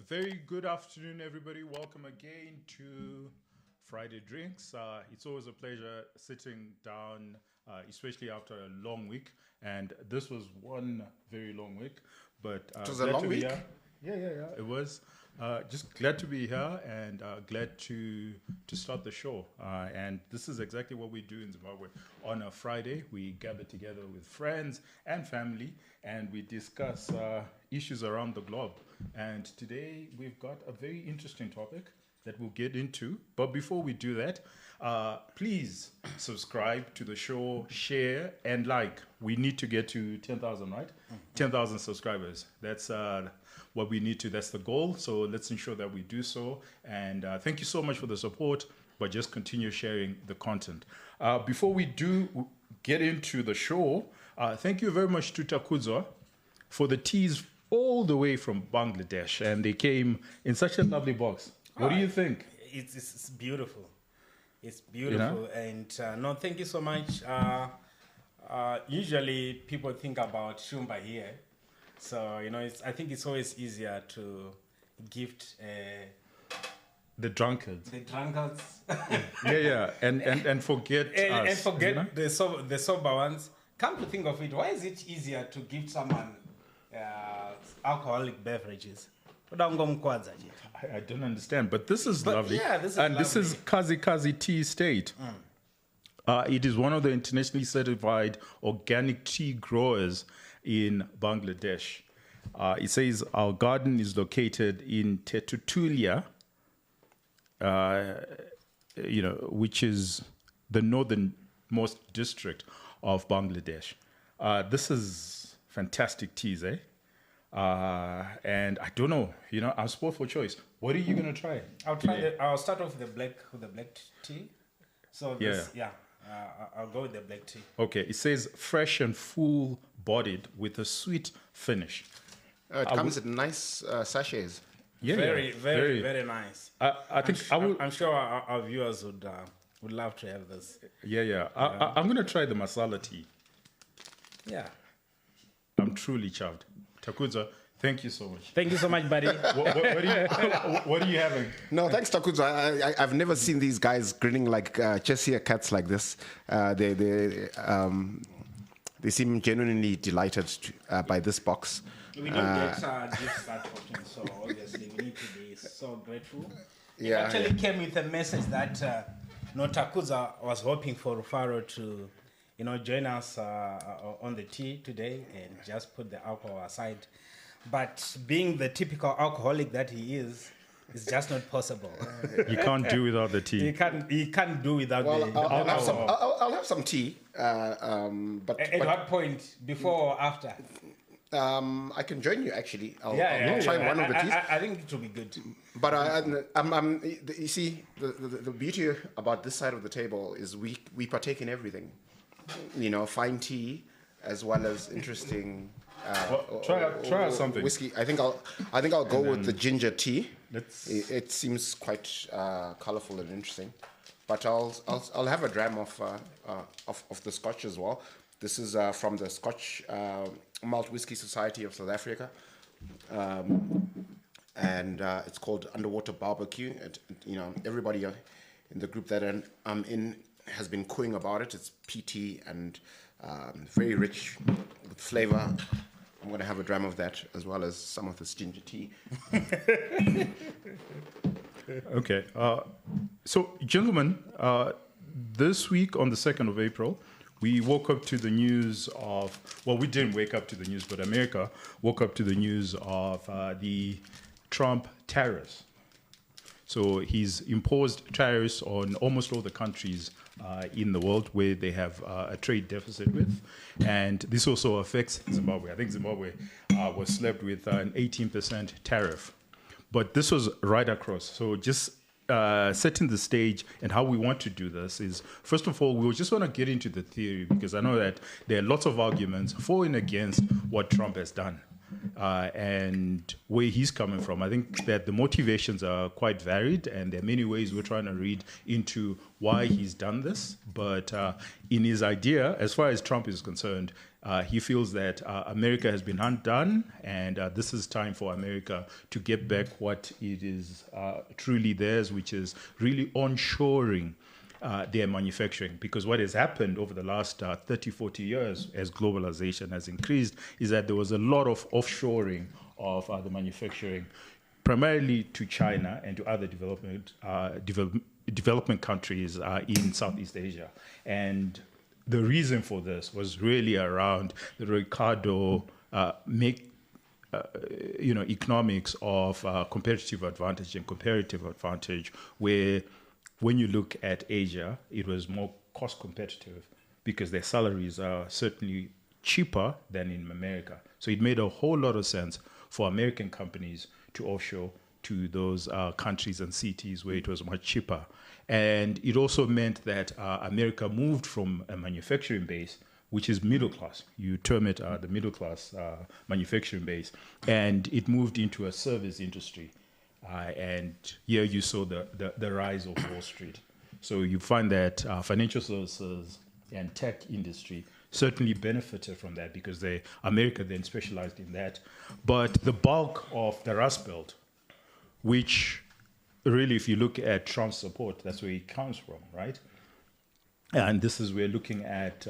A very good afternoon, everybody. Welcome again to Friday Drinks. It's always a pleasure sitting down, especially after a long week. And this was one very long week. But it was a long week? Yeah. It was. Just glad to be here and glad to start the show. And this is exactly what we do in Zimbabwe. On a Friday, we gather together with friends and family and we discuss issues around the globe. And today we've got a very interesting topic that we'll get into. But before we do that, please subscribe to the show, share, and like. We need to get to 10,000, right? 10,000 subscribers. That's what we need to. That's the goal. So let's ensure that we do so. And thank you so much for the support, but just continue sharing the content. Before we do get into the show, thank you very much to Takuzwa for the teas all the way from Bangladesh. And they came in such a lovely box. What do you think? It's beautiful. It's beautiful. You know? And no, thank you so much. Usually people think about Shumba here. So, I think it's always easier to gift the drunkards. The drunkards. Yeah. And forget us. And forget the sober ones. Come to think of it, why is it easier to give someone alcoholic beverages? I don't understand, but this is lovely. Yeah, this is and lovely. This is Kazi Tea Estate. It is one of the internationally certified organic tea growers in Bangladesh. It says our garden is located in Tetutulia, which is the northernmost district of Bangladesh. This is fantastic teas, eh? And I don't know, I'm spoiled for choice. What are you gonna try? I'll start off with the black tea. So I'll go with the black tea. Okay, it says fresh and full-bodied with a sweet finish. It comes in nice sachets. Yeah, very nice. I'm sure our viewers would love to have this. Yeah. I'm gonna try the masala tea. Yeah. I'm truly chuffed. Takuzwa, thank you so much. Thank you so much, buddy. What are you having? No, thanks, Takuzwa. I've never seen these guys grinning like Cheshire cats like this. They seem genuinely delighted by this box. We don't get gifts that often, so obviously we need to be so grateful. It actually came with a message that Takuzwa was hoping for Rufaro to join us on the tea today and just put the alcohol aside. But being the typical alcoholic that he is, it's just not possible. You can't do without the tea. He can't do without the alcohol. I'll have some tea. But at what point? Before or after? I can join you, actually. I'll try one of the teas. I think it will be good. But you see, the beauty about this side of the table is we partake in everything. Fine tea as well as interesting try something. Whiskey. I think I'll go with the ginger tea. It seems quite colorful and interesting. But I'll have a dram of the Scotch as well. This is from the Scotch Malt Whisky Society of South Africa. And it's called Underwater Barbecue. Everybody in the group that I'm in has been cooing about it. It's peaty and very rich with flavor. I'm going to have a dram of that as well as some of this ginger tea. Okay. So, gentlemen, this week on the 2nd of April, we woke up to the news of, well, we didn't wake up to the news, but America woke up to the news of the Trump tariffs. So he's imposed tariffs on almost all the countries in the world where they have a trade deficit with. And this also affects Zimbabwe. I think Zimbabwe was slapped with an 18% tariff. But this was right across. So just setting the stage and how we want to do this is, first of all, we just want to get into the theory because I know that there are lots of arguments for and against what Trump has done. and where he's coming from. I think that the motivations are quite varied, and there are many ways we're trying to read into why he's done this. But in his idea, as far as Trump is concerned, he feels that America has been undone, and this is time for America to get back what it is truly theirs, which is really onshoring their manufacturing. Because what has happened over the last 30, 40 years as globalization has increased is that there was a lot of offshoring of the manufacturing, primarily to China and to other development countries in Southeast Asia. And the reason for this was really around the Ricardo economics of competitive advantage and comparative advantage, where when you look at Asia, it was more cost competitive because their salaries are certainly cheaper than in America. So it made a whole lot of sense for American companies to offshore to those countries and cities where it was much cheaper. And it also meant that America moved from a manufacturing base, which is middle class. You term it the middle class manufacturing base. And it moved into a service industry. And here you saw the rise of Wall Street. So you find that financial services and tech industry certainly benefited from that because America then specialized in that. But the bulk of the Rust Belt, which really, if you look at Trump's support, that's where it comes from, right? And this is, we're looking at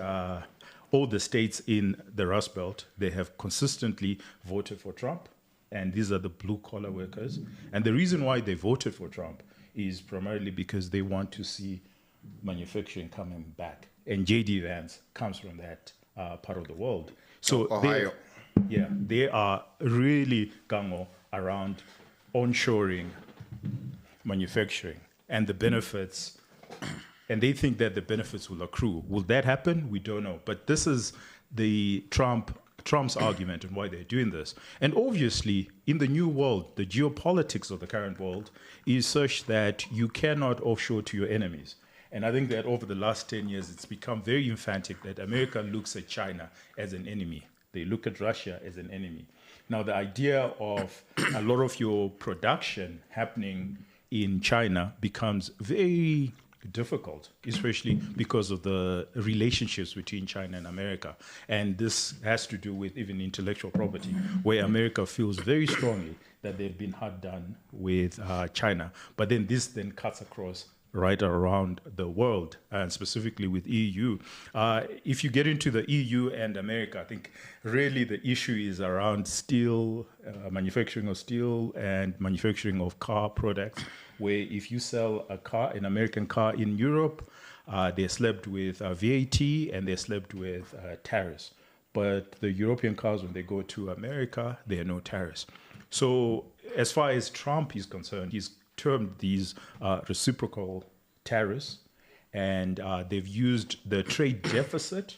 all the states in the Rust Belt. They have consistently voted for Trump. And these are the blue-collar workers. And the reason why they voted for Trump is primarily because they want to see manufacturing coming back. And J.D. Vance comes from that part of the world. So Ohio. They are really gung-ho around onshoring manufacturing and the benefits. And they think that the benefits will accrue. Will that happen? We don't know. But this is the Trump's argument and why they're doing this. And obviously, in the new world, the geopolitics of the current world is such that you cannot offshore to your enemies. And I think that over the last 10 years, it's become very emphatic that America looks at China as an enemy. They look at Russia as an enemy. Now, the idea of a lot of your production happening in China becomes very difficult, especially because of the relationships between China and America. And this has to do with even intellectual property, where America feels very strongly that they've been hard done with China. But then this then cuts across right around the world, and specifically with EU. If you get into the EU and America, I think really the issue is around steel, manufacturing of steel and manufacturing of car products, where if you sell a car, an American car in Europe, they're slapped with VAT and they're slapped with tariffs. But the European cars, when they go to America, there are no tariffs. So as far as Trump is concerned, he's termed these reciprocal tariffs, and they've used the trade deficit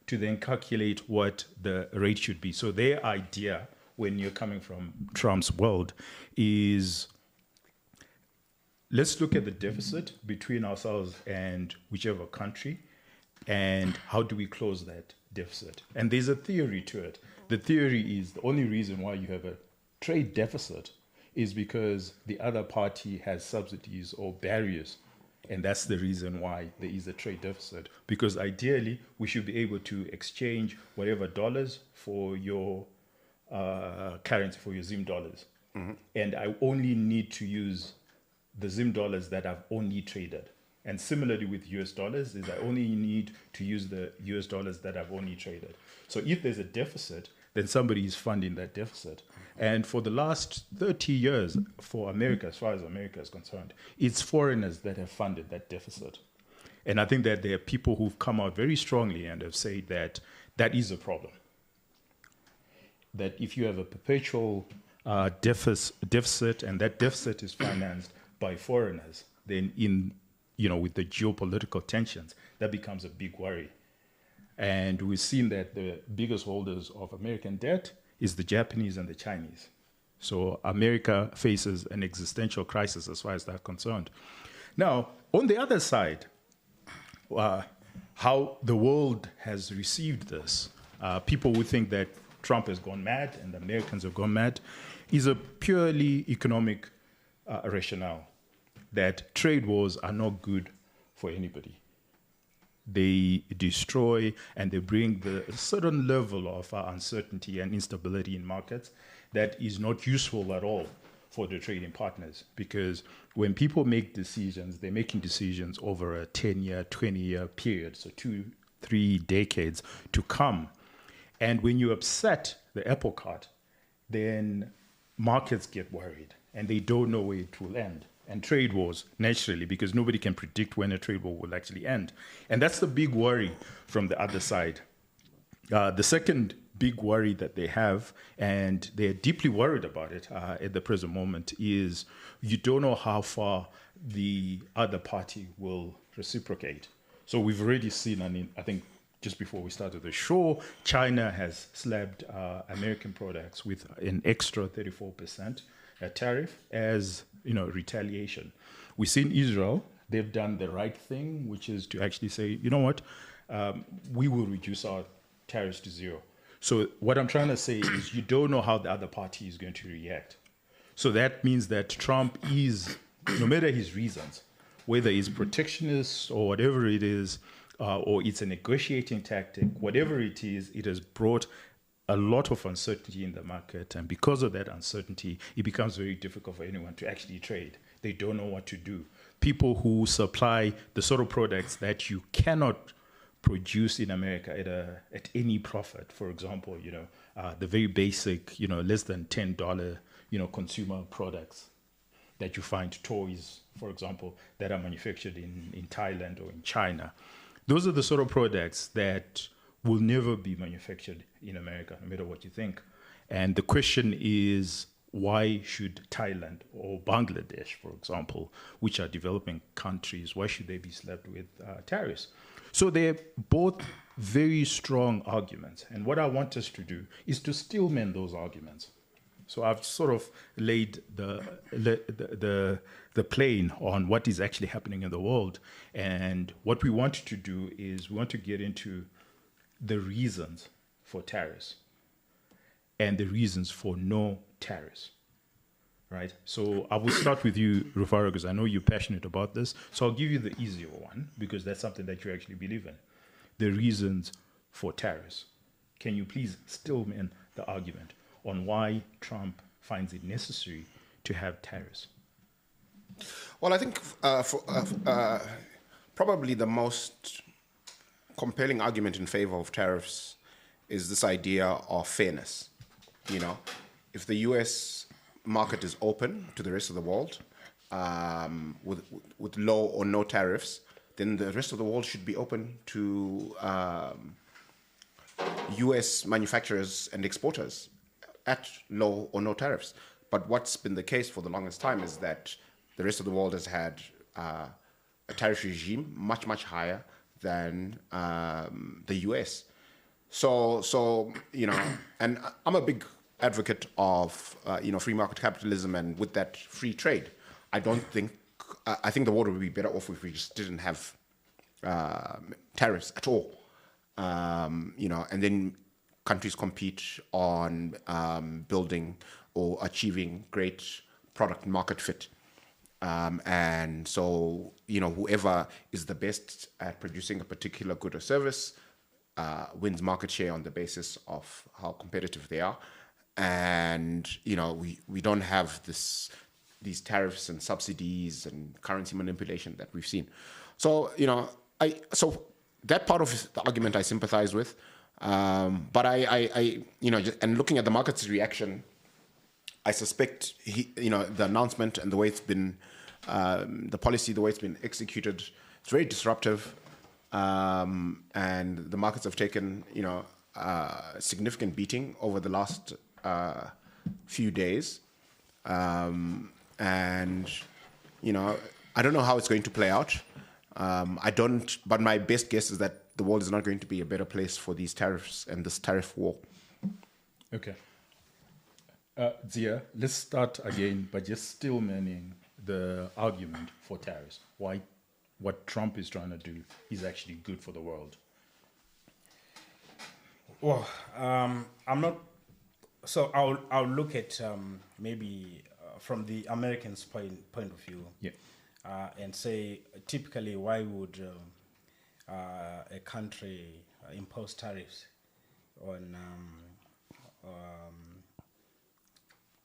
to then calculate what the rate should be. So their idea, when you're coming from Trump's world, is let's look at the deficit between ourselves and whichever country, and how do we close that deficit? And there's a theory to it. The theory is the only reason why you have a trade deficit is because the other party has subsidies or barriers. And that's the reason why there is a trade deficit. Because ideally, we should be able to exchange whatever dollars for your currency, for your Zim dollars. Mm-hmm. And I only need to use the Zim dollars that I've only traded. And similarly with US dollars, is I only need to use the US dollars that I've only traded. So if there's a deficit, then somebody is funding that deficit. And for the last 30 years, for America, as far as America is concerned, it's foreigners that have funded that deficit. And I think that there are people who've come out very strongly and have said that that is a problem. That if you have a perpetual deficit and that deficit is financed by foreigners, then with the geopolitical tensions, that becomes a big worry. And we've seen that the biggest holders of American debt is the Japanese and the Chinese. So America faces an existential crisis as far as that's concerned. Now, on the other side, how the world has received this, people would think that Trump has gone mad and the Americans have gone mad, is a purely economic rationale that trade wars are not good for anybody. They destroy and they bring the certain level of uncertainty and instability in markets that is not useful at all for the trading partners. Because when people make decisions, they're making decisions over a 10-year, 20-year period, so 2-3 decades to come. And when you upset the apple cart, then markets get worried and they don't know where it will end. And trade wars, naturally, because nobody can predict when a trade war will actually end. And that's the big worry from the other side. The second big worry that they have, and they're deeply worried about it at the present moment, is you don't know how far the other party will reciprocate. So we've already seen, I think just before we started the show, China has slapped American products with an extra 34% tariff as retaliation. We've seen Israel, they've done the right thing, which is to actually say, you know what, we will reduce our tariffs to zero. So what I'm trying to say is you don't know how the other party is going to react. So that means that Trump is, no matter his reasons, whether it's protectionist or whatever it is, or it's a negotiating tactic, whatever it is, it has brought a lot of uncertainty in the market. And because of that uncertainty, it becomes very difficult for anyone to actually trade. They don't know what to do. People who supply the sort of products that you cannot produce in America at any profit, for example, the very basic, less than $10, consumer products that you find, toys, for example, that are manufactured in Thailand or in China. Those are the sort of products that will never be manufactured in America, no matter what you think. And the question is, why should Thailand or Bangladesh, for example, which are developing countries, why should they be slapped with tariffs? So they're both very strong arguments. And what I want us to do is to stillman those arguments. So I've sort of laid the plane on what is actually happening in the world. And what we want to do is we want to get into the reasons for tariffs and the reasons for no tariffs, right? So I will start with you, Rufaro, because I know you're passionate about this. So I'll give you the easier one because that's something that you actually believe in. The reasons for tariffs. Can you please stillman the argument on why Trump finds it necessary to have tariffs? Well, I think probably the most compelling argument in favor of tariffs is this idea of fairness. If the U.S. market is open to the rest of the world with low or no tariffs, then the rest of the world should be open to U.S. manufacturers and exporters at low or no tariffs. But what's been the case for the longest time is that the rest of the world has had a tariff regime much, much higher than the U.S. So and I'm a big advocate of free market capitalism, and with that free trade. I think the world would be better off if we just didn't have tariffs at all. And then countries compete on building or achieving great product market fit. And so, whoever is the best at producing a particular good or service wins market share on the basis of how competitive they are. And, we don't have these tariffs and subsidies and currency manipulation that we've seen. So, so that part of the argument I sympathize with. But and looking at the market's reaction, I suspect the announcement and the way it's been, the policy, the way it's been executed, it's very disruptive, and the markets have taken a significant beating over the last few days, and I don't know how it's going to play out. But my best guess is that the world is not going to be a better place for these tariffs and this tariff war. Okay. Zia, let's start again by just still manning the argument for tariffs. Why what Trump is trying to do is actually good for the world. Well, I'm not So I'll look at maybe from the Americans' point of view, Yeah. And say typically why would a country impose tariffs on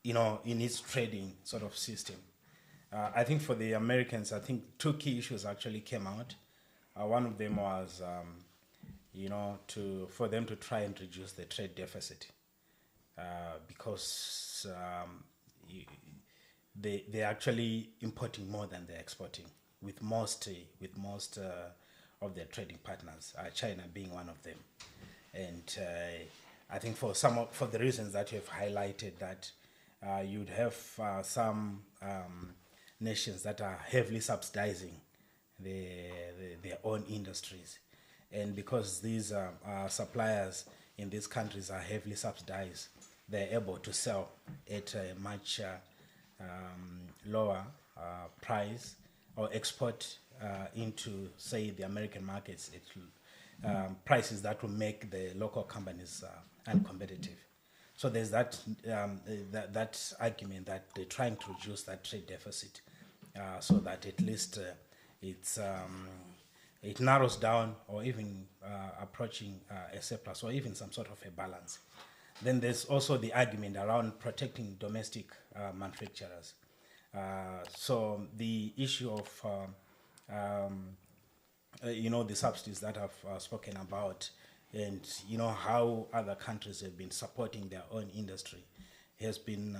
in its trading sort of system. I think for the Americans, I think two key issues actually came out. One of them was, for them to try and reduce the trade deficit, because they're actually importing more than they're exporting, with most of their trading partners, China being one of them, and I think for the reasons that you have highlighted, that you'd have some nations that are heavily subsidizing their own industries. And because these suppliers in these countries are heavily subsidized, they're able to sell at a much lower price, or export into, say, the American markets at prices that will make the local companies uncompetitive. So there's that argument that they're trying to reduce that trade deficit, so that at least it narrows down, or even approaching a surplus, or even some sort of a balance. Then there's also the argument around protecting domestic manufacturers. So the issue of the subsidies that I've spoken about, and how other countries have been supporting their own industry, has been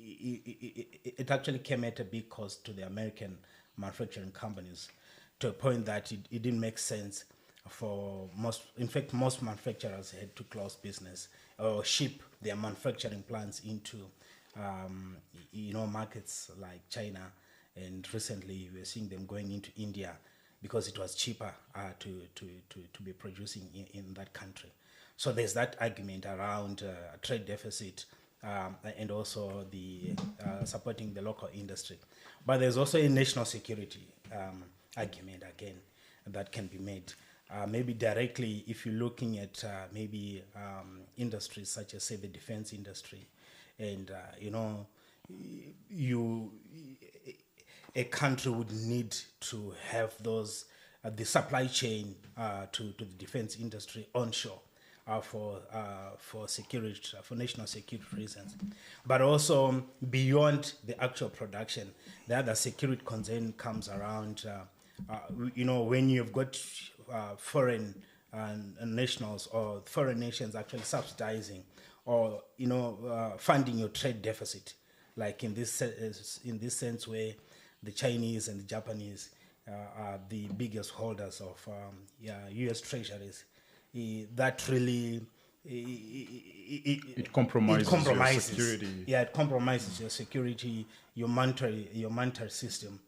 it actually came at a big cost to the American manufacturing companies, to a point that it didn't make sense for most. In fact, most manufacturers had to close business or ship their manufacturing plants into markets like China, and recently we're seeing them going into India, because it was cheaper to be producing in that country. So there's that argument around trade deficit, and also the supporting the local industry. But there's also a national security argument again that can be made. Maybe directly, if you're looking at industries such as, say, the defense industry, and a country would need to have those the supply chain to the defense industry onshore for security, for national security reasons, but also beyond the actual production. The other security concern comes around when you've got foreign nationals, or foreign nations actually subsidizing, or funding your trade deficit, like in this sense, where the Chinese and the Japanese are the biggest holders of U.S. treasuries. That really it compromises your security. Yeah, it compromises your security, your monetary system,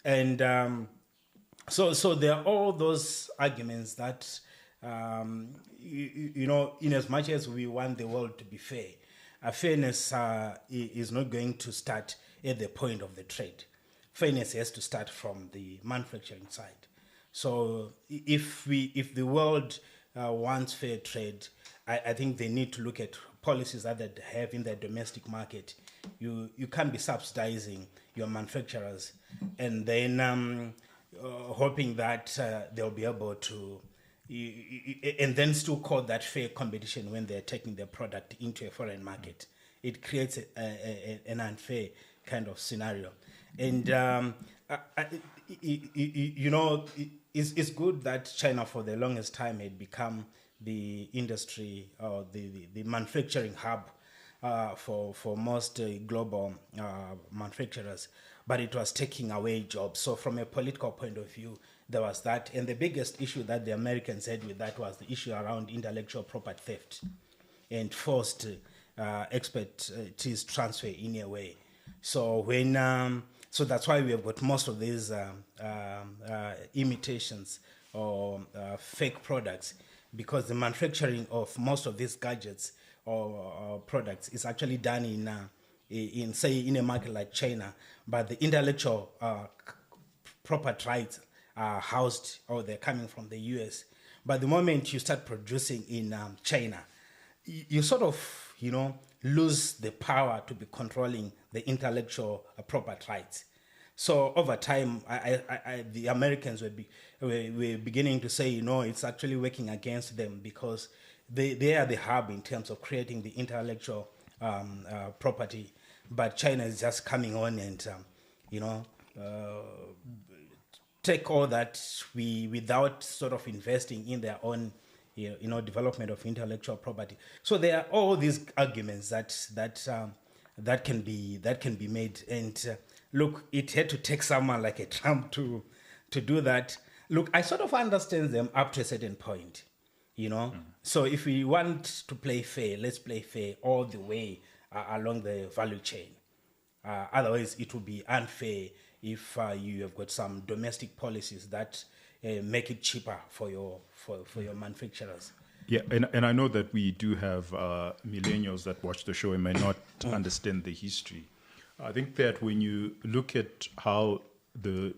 and so there are all those arguments that in as much as we want the world to be fair, fairness is not going to start at the point of the trade. Fairness has to start from the manufacturing side. So if the world wants fair trade, I think they need to look at policies that they have in their domestic market. You can't be subsidizing your manufacturers and then hoping that they'll be able to, and then still call that fair competition when they're taking their product into a foreign market. It creates an unfair kind of scenario. And it's good that China for the longest time had become the industry, or the manufacturing hub for most global manufacturers, but it was taking away jobs. So from a political point of view, there was that. And the biggest issue that the Americans had with that was the issue around intellectual property theft and forced expertise transfer in a way. So so that's why we have got most of these imitations or fake products, because the manufacturing of most of these gadgets or products is actually done in a market like China, but the intellectual property rights are housed, or they're coming from the US. But the moment you start producing in China, you sort of, lose the power to be controlling the intellectual property rights. So over time, the Americans were beginning to say, it's actually working against them because they are the hub in terms of creating the intellectual property. But China is just coming on and, take all that without sort of investing in their own, development of intellectual property. So there are all these arguments that can be made. And look, it had to take someone like a Trump to do that. Look, I sort of understand them up to a certain point, So if we want to play fair, let's play fair all the way along the value chain. Otherwise, it will be unfair if you have got some domestic policies that make it cheaper for your manufacturers. Yeah, and I know that we do have millennials that watch the show and may not understand the history. I think that when you look at how the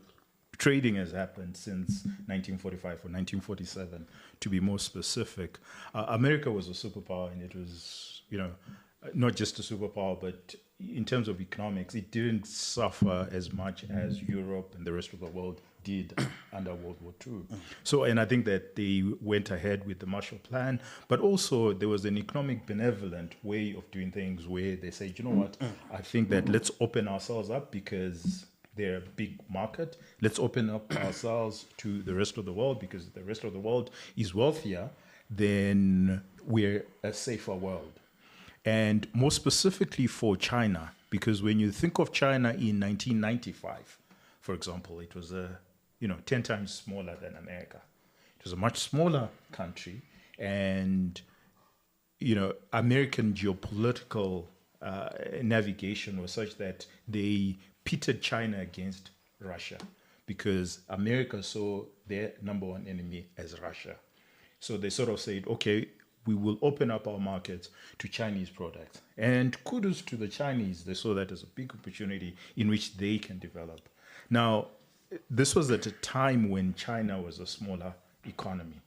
trading has happened since 1945 or 1947, to be more specific, America was a superpower, and it was, not just a superpower, but in terms of economics, it didn't suffer as much as Europe and the rest of the world did under World War II. So, and I think that they went ahead with the Marshall Plan, but also there was an economic benevolent way of doing things where they said, you know what, I think that let's open ourselves up because they're a big market. Let's open up ourselves to the rest of the world because the rest of the world is wealthier, then we're a safer world. And more specifically for China, because when you think of China in 1995, for example, it was 10 times smaller than America. It was a much smaller country, and American geopolitical navigation was such that they pitted China against Russia because America saw their number one enemy as Russia. So they sort of said, okay, we will open up our markets to Chinese products. And kudos to the Chinese. They saw that as a big opportunity in which they can develop. Now, this was at a time when China was a smaller economy.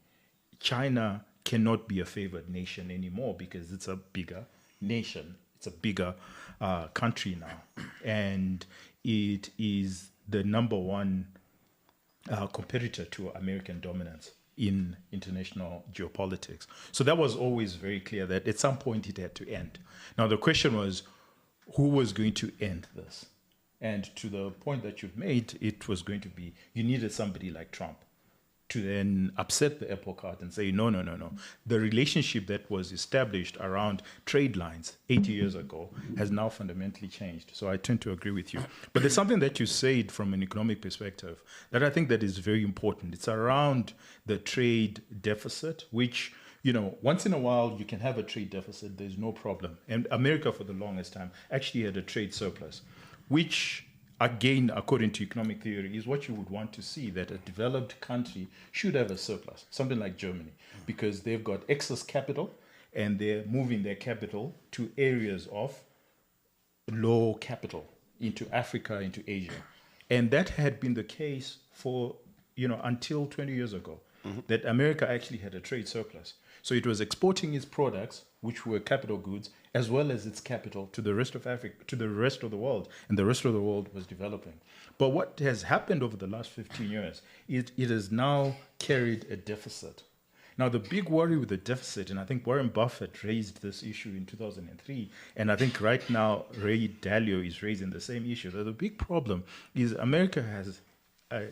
China cannot be a favored nation anymore because it's a bigger nation. It's a bigger country now. And it is the number one competitor to American dominance in international geopolitics. So that was always very clear that at some point it had to end. Now the question was, who was going to end this? And to the point that you've made, it was going to be, you needed somebody like Trump to then upset the apple cart and say, no. The relationship that was established around trade lines 80 years ago has now fundamentally changed. So I tend to agree with you. But there's something that you said from an economic perspective that I think that is very important. It's around the trade deficit, which, once in a while you can have a trade deficit, there's no problem. And America for the longest time actually had a trade surplus, which again, according to economic theory, is what you would want to see, that a developed country should have a surplus, something like Germany, because they've got excess capital and they're moving their capital to areas of low capital, into Africa, into Asia. And that had been the case for, until 20 years ago, that America actually had a trade surplus. So it was exporting its products, which were capital goods, as well as its capital to the rest of Africa, to the rest of the world, and the rest of the world was developing. But what has happened over the last 15 years, it has now carried a deficit. Now, the big worry with the deficit, and I think Warren Buffett raised this issue in 2003, and I think right now Ray Dalio is raising the same issue, that the big problem is America has a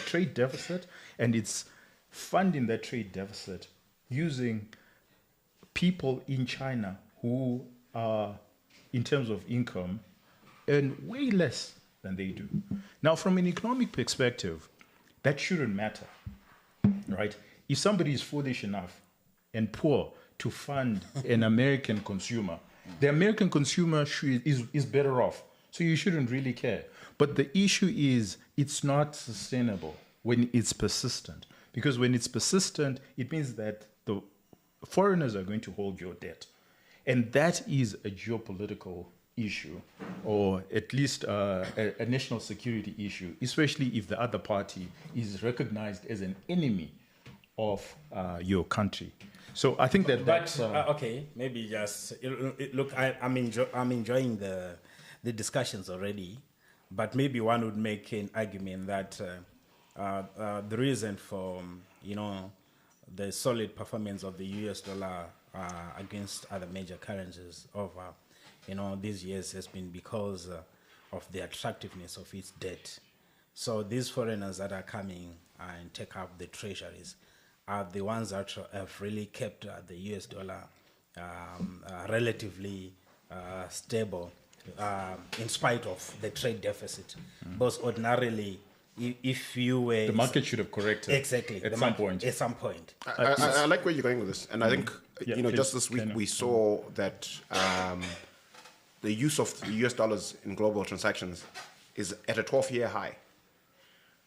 trade deficit, and it's funding that trade deficit using people in China who are, in terms of income, earn way less than they do. Now, from an economic perspective, that shouldn't matter, right? If somebody is foolish enough and poor to fund an American consumer, the American consumer is better off. So you shouldn't really care. But the issue is it's not sustainable when it's persistent. Because when it's persistent, it means that the foreigners are going to hold your debt. And that is a geopolitical issue, or at least a national security issue, especially if the other party is recognized as an enemy of your country. So I think that's okay. Maybe just look. I'm enjoying the discussions already, but maybe one would make an argument that the reason for the solid performance of the US dollar against other major currencies over these years has been because of the attractiveness of its debt. So these foreigners that are coming and take up the treasuries are the ones that have really kept the US dollar relatively stable in spite of the trade deficit. Because ordinarily, if you were... The market should have corrected. Exactly. At some point. At some point. I like where you're going with this. And I think, just this week we saw that the use of the US dollars in global transactions is at a 12-year high.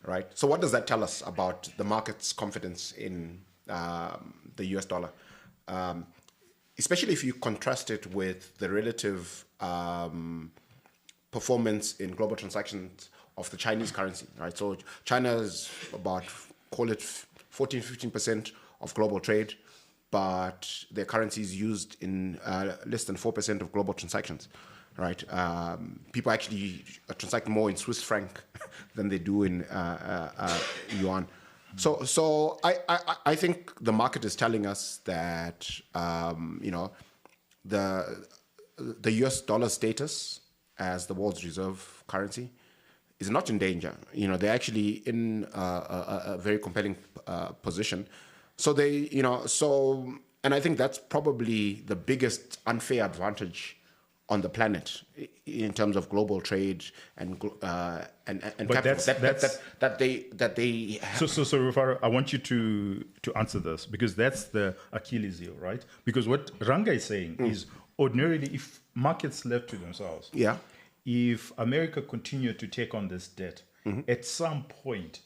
Right. So what does that tell us about the market's confidence in the US dollar? Especially if you contrast it with the relative performance in global transactions of the Chinese currency. Right. So China is about, call it 14, 15% of global trade, but their currency is used in less than 4% of global transactions. Right, people actually transact more in Swiss franc than they do in yuan. So I think the market is telling us that the US dollar status as the world's reserve currency is not in danger. They're actually in a very compelling position. So and I think that's probably the biggest unfair advantage on the planet in terms of global trade and but capital that they have. So Rufaro, I want you to answer this, because that's the Achilles heel, right? Because what Ranga is saying is, ordinarily, if markets left to themselves, if America continued to take on this debt, at some point,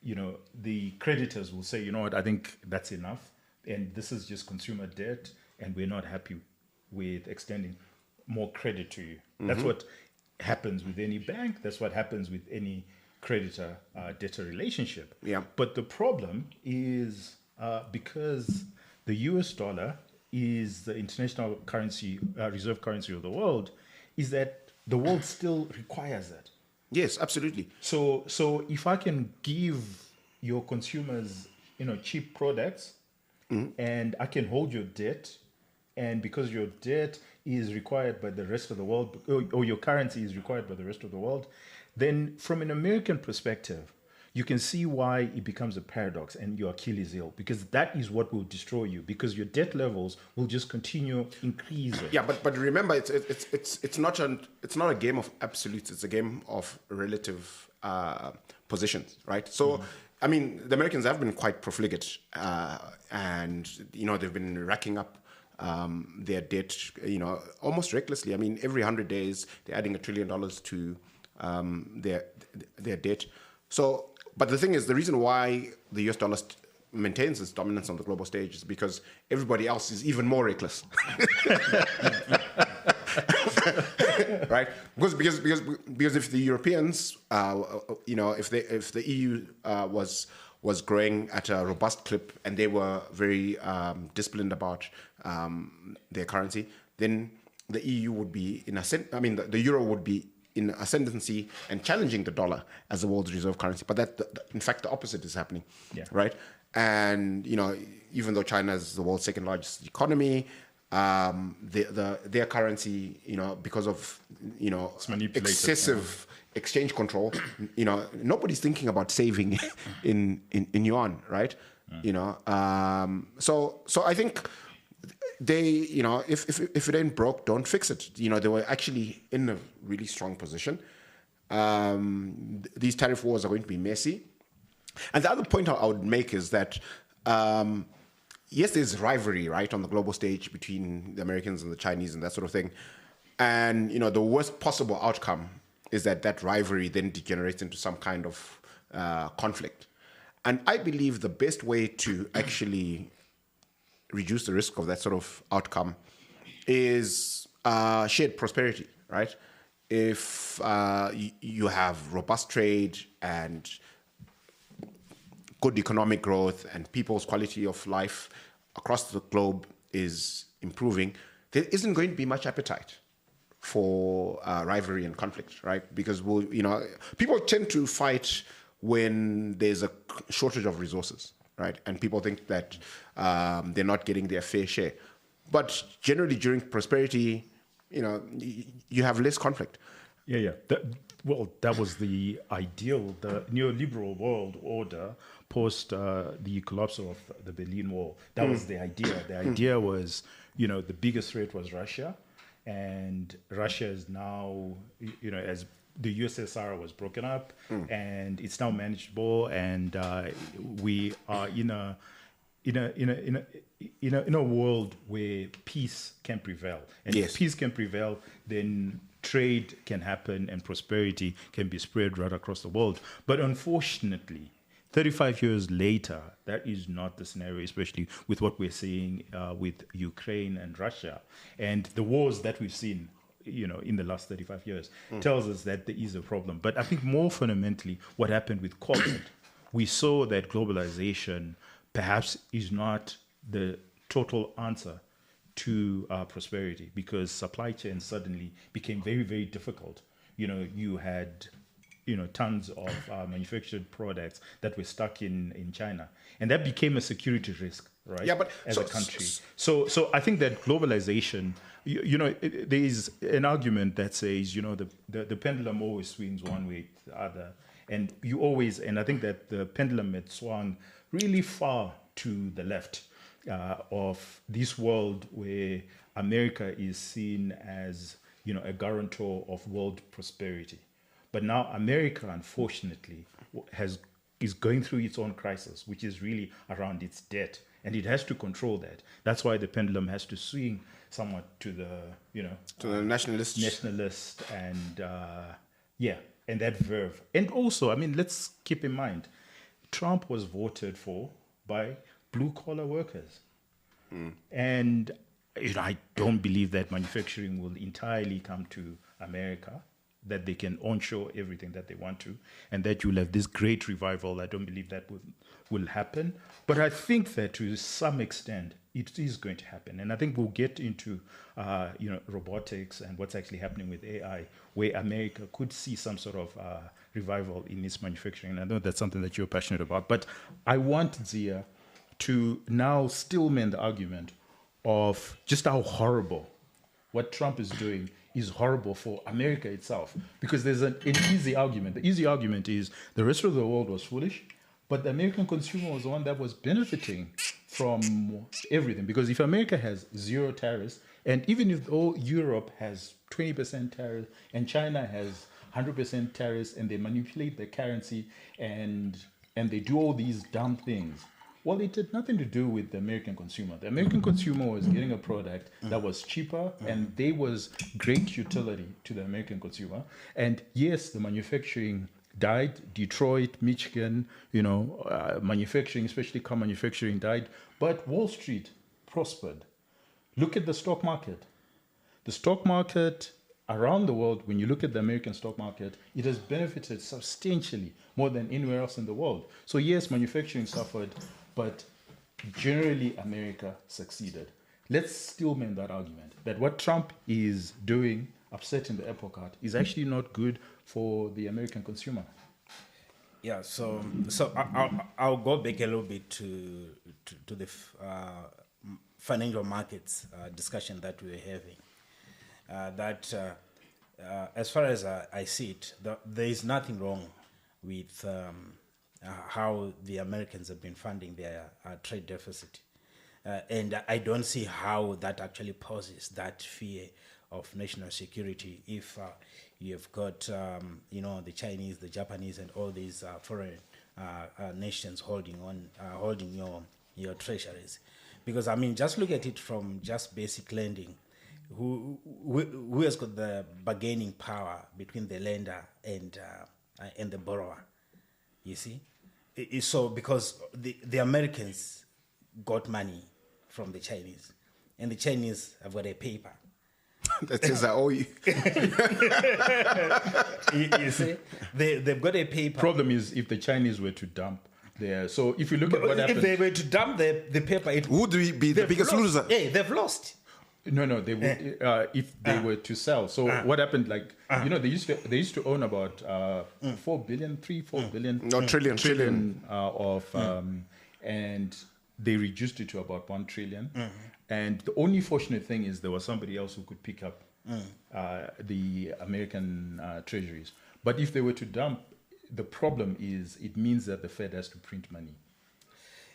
the creditors will say, you know what, I think that's enough, and this is just consumer debt, and we're not happy with extending more credit to you. That's what happens with any bank. That's what happens with any creditor-debtor relationship. Yeah. But the problem is because the US dollar is the international currency, reserve currency of the world, is that the world still requires that. Yes, absolutely. So if I can give your consumers, cheap products, and I can hold your debt, and because your debt is required by the rest of the world, or your currency is required by the rest of the world, then from an American perspective, you can see why it becomes a paradox and your Achilles heel, because that is what will destroy you, because your debt levels will just continue increasing. Yeah, but remember, it's not a game of absolutes. It's a game of relative positions, right? So, I mean, the Americans have been quite profligate, and they've been racking up their debt, almost recklessly. I mean, every 100 days they're adding $1 trillion to their debt. So, but the thing is, the reason why the US dollar maintains its dominance on the global stage is because everybody else is even more reckless, right? Because if the Europeans, if the EU was growing at a robust clip and they were very disciplined about their currency, then the EU would be the euro would be in ascendancy and challenging the dollar as the world's reserve currency. But in fact, the opposite is happening, right? And even though China is the world's second largest economy, their currency, because of excessive exchange control, nobody's thinking about saving in yuan, right? So I think they, if it ain't broke, don't fix it. They were actually in a really strong position. These tariff wars are going to be messy. And the other point I would make is that, yes, there's rivalry, right, on the global stage between the Americans and the Chinese and that sort of thing. And, the worst possible outcome is that rivalry then degenerates into some kind of conflict. And I believe the best way to actually reduce the risk of that sort of outcome is shared prosperity, right? If you have robust trade and good economic growth and people's quality of life across the globe is improving, there isn't going to be much appetite for rivalry and conflict, right? Because people tend to fight when there's a shortage of resources, right? And people think that they're not getting their fair share. But generally, during prosperity, you have less conflict. Yeah. That was the ideal, the neoliberal world order post the collapse of the Berlin Wall. That was the idea. The idea was, the biggest threat was Russia, and Russia is now, as the USSR was broken up, and it's now manageable, and we are in a world where peace can prevail. And if peace can prevail, then trade can happen and prosperity can be spread right across the world. But unfortunately, 35 years later, that is not the scenario, especially with what we're seeing with Ukraine and Russia. And the wars that we've seen, in the last 35 years, tells us that there is a problem. But I think more fundamentally, what happened with COVID, we saw that globalization perhaps is not the total answer to prosperity, because supply chains suddenly became very, very difficult. You had tons of manufactured products that were stuck in China, and that became a security risk, right? Yeah, but as a country. So I think that globalization, there is an argument that says, the pendulum always swings one way to the other, and I think that the pendulum had swung really far to the left of this world where America is seen as, a guarantor of world prosperity. But now America, unfortunately, is going through its own crisis, which is really around its debt, and it has to control that. That's why the pendulum has to swing somewhat to the, to the nationalist, and and that verve. And also, let's keep in mind, Trump was voted for by blue-collar workers. And I don't believe that manufacturing will entirely come to America, that they can onshore everything that they want to, and that you'll have this great revival. I don't believe that will happen. But I think that to some extent, it is going to happen. And I think we'll get into robotics and what's actually happening with AI, where America could see some sort of revival in its manufacturing. And I know that's something that you're passionate about. But I want Zia to now stillman the argument of just how horrible what Trump is doing is horrible for America itself. Because there's an easy argument. The easy argument is the rest of the world was foolish, but the American consumer was the one that was benefiting from everything. Because if America has 0 tariffs, and even if all Europe has 20% tariffs, and China has 100% tariffs, and they manipulate the currency, and they do all these dumb things, well, it had nothing to do with the American consumer. The American consumer was getting a product that was cheaper, and there was great utility to the American consumer. And yes, the manufacturing died. Detroit, Michigan, manufacturing, especially car manufacturing, died. But Wall Street prospered. Look at the stock market. The stock market around the world, when you look at the American stock market, it has benefited substantially more than anywhere else in the world. So yes, manufacturing suffered, but generally America succeeded. Let's stillman that argument, that what Trump is doing, upsetting the apple cart, is actually not good for the American consumer. Yeah, so I'll go back a little bit to the financial markets discussion that we were having. As far as I see it, there is nothing wrong with how the Americans have been funding their trade deficit. And I don't see how that actually poses that fear of national security if you've got, the Chinese, the Japanese, and all these foreign nations holding your treasuries. Because, just look at it from just basic lending. Who has got the bargaining power between the lender and the borrower? You see? So because the Americans got money from the Chinese, and the Chinese have got a paper. That says I owe you. You see? They've got a paper. Problem is, if the Chinese were to dump So if you look at what happened, if they were to dump the paper, it would be the biggest loser. Yeah, they've lost. No, they would if they were to sell. So what happened? Like they used to own about 4 billion, 4 billion, no trillion and they reduced it to about 1 trillion. And the only fortunate thing is there was somebody else who could pick up the American treasuries. But if they were to dump, the problem is it means that the Fed has to print money.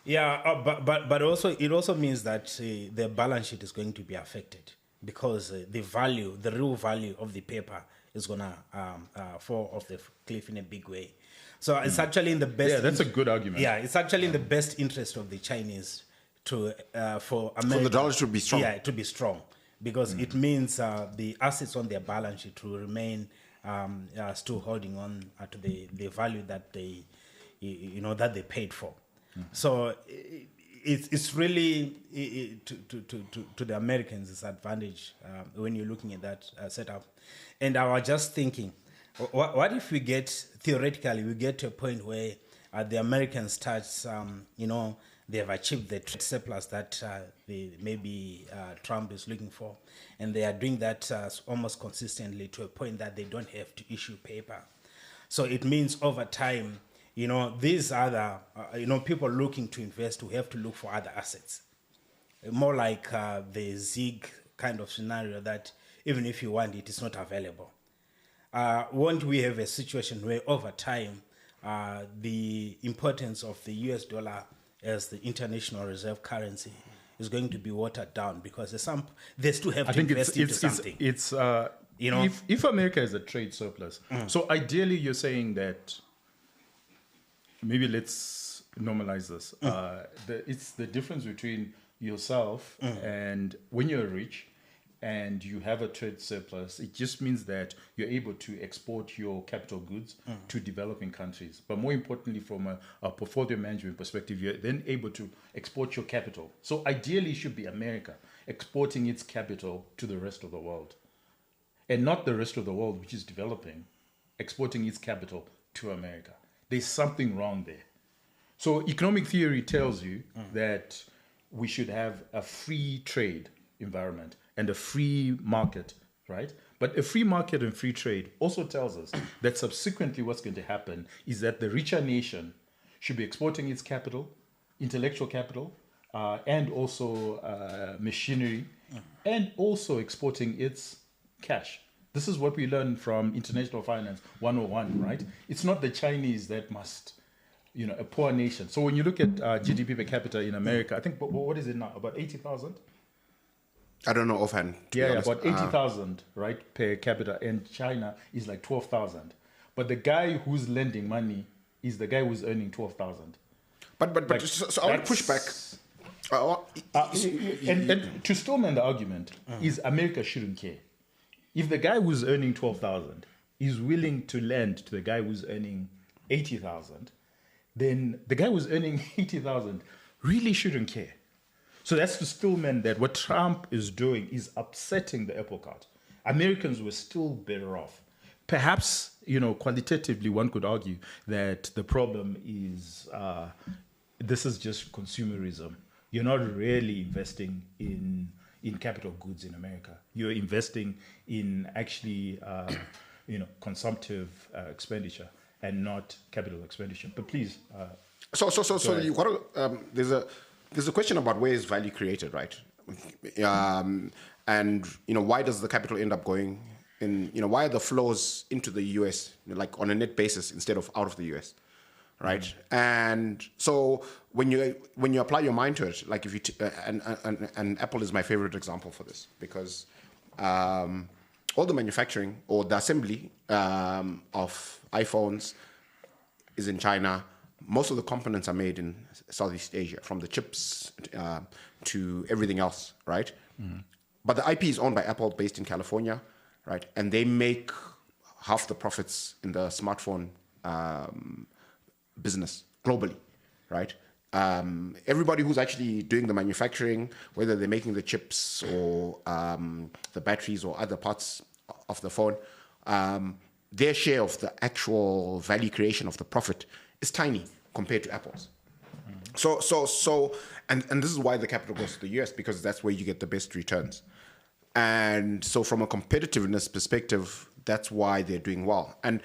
Yeah, but also it also means that the balance sheet is going to be affected because the real value of the paper is gonna fall off the cliff in a big way. So it's actually in the best. Yeah, that's a good argument. Yeah, it's actually in the best interest of the Chinese for America. For the dollar to be strong. Yeah, to be strong because it means the assets on their balance sheet will remain still holding on to the value that they that they paid for. So it's really to the Americans' disadvantage when you're looking at that setup. And I was just thinking, what if we theoretically get to a point where the Americans start, they have achieved the trade surplus that maybe Trump is looking for, and they are doing that almost consistently to a point that they don't have to issue paper. So it means over time, these other, people looking to invest who have to look for other assets. More like the Zig kind of scenario that even if you want it, it's not available. Won't we have a situation where over time, the importance of the US dollar as the international reserve currency is going to be watered down because they still have to invest into something. If America is a trade surplus, so ideally you're saying that. Maybe let's normalize this. It's the difference between yourself and when you're rich and you have a trade surplus, it just means that you're able to export your capital goods to developing countries. But more importantly, from a portfolio management perspective, you're then able to export your capital. So ideally, it should be America exporting its capital to the rest of the world. And not the rest of the world, which is developing, exporting its capital to America. There's something wrong there. So economic theory tells you that we should have a free trade environment and a free market, right? But a free market and free trade also tells us that subsequently what's going to happen is that the richer nation should be exporting its capital, intellectual capital, and also machinery, and also exporting its cash. This is what we learned from International Finance 101, right? It's not the Chinese that must, a poor nation. So when you look at GDP per capita in America, I think, what is it now? About 80,000? I don't know offhand. Yeah, about 80,000, right, per capita. And China is like 12,000. But the guy who's lending money is the guy who's earning 12,000. But so I want to push back. And to Stallman, the argument is America shouldn't care. If the guy who's earning 12,000 is willing to lend to the guy who's earning 80,000, then the guy who's earning 80,000 really shouldn't care. So that's to Stillman that what Trump is doing is upsetting the apple cart. Americans were still better off. Perhaps, qualitatively, one could argue that the problem is this is just consumerism. You're not really investing in capital goods in America. You're investing in actually, consumptive expenditure and not capital expenditure. But please. So you got to, there's a question about where is value created, right? And why does the capital end up going in? Why are the flows into the US like on a net basis instead of out of the US? Right, and so when you apply your mind to it, like if you and Apple is my favorite example for this because all the manufacturing or the assembly of iPhones is in China. Most of the components are made in Southeast Asia, from the chips to everything else, right? But the IP is owned by Apple, based in California, right? And they make half the profits in the smartphone business globally, right? Everybody who's actually doing the manufacturing, whether they're making the chips or the batteries or other parts of the phone, their share of the actual value creation of the profit is tiny compared to Apple's, And this is why the capital goes to the US, because that's where you get the best returns. And so from a competitiveness perspective, that's why they're doing well. And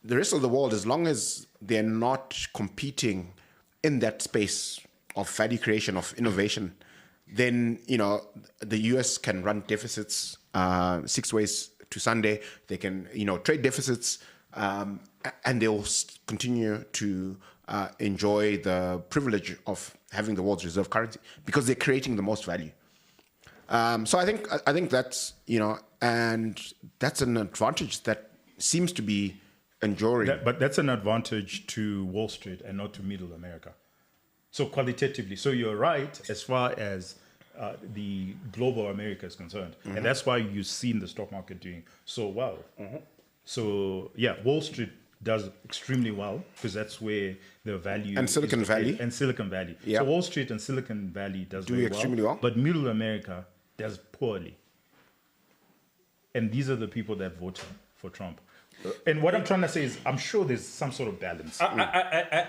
the rest of the world, as long as they're not competing in that space of value creation, of innovation, then, the US can run deficits 6 ways to Sunday. They can, trade deficits, and they'll continue to enjoy the privilege of having the world's reserve currency because they're creating the most value. So I think that's, and that's an advantage that seems to be enduring. But that's an advantage to Wall Street and not to Middle America. So qualitatively, so you're right as far as the global America is concerned. And that's why you've seen the stock market doing so well. So yeah, Wall Street does extremely well because that's where the value and Silicon Valley. So Wall Street and Silicon Valley do extremely well. But Middle America does poorly. And these are the people that voted for Trump. And what I'm trying to say is, I'm sure there's some sort of balance. I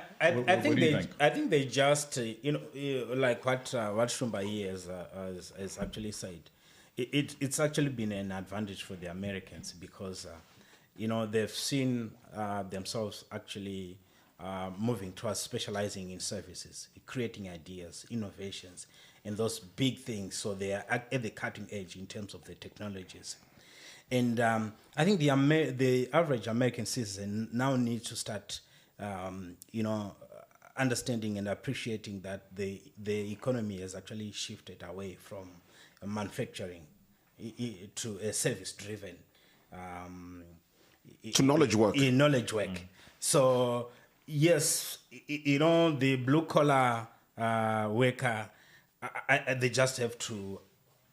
think they just, like what Shumba here has actually said. It's actually been an advantage for the Americans because, they've seen themselves actually moving towards specializing in services, creating ideas, innovations, and those big things. So they are at the cutting edge in terms of the technologies. And I think the average American citizen now needs to start, understanding and appreciating that the economy has actually shifted away from manufacturing to a service-driven. To knowledge work. Knowledge work. So, yes, the blue-collar worker, they just have to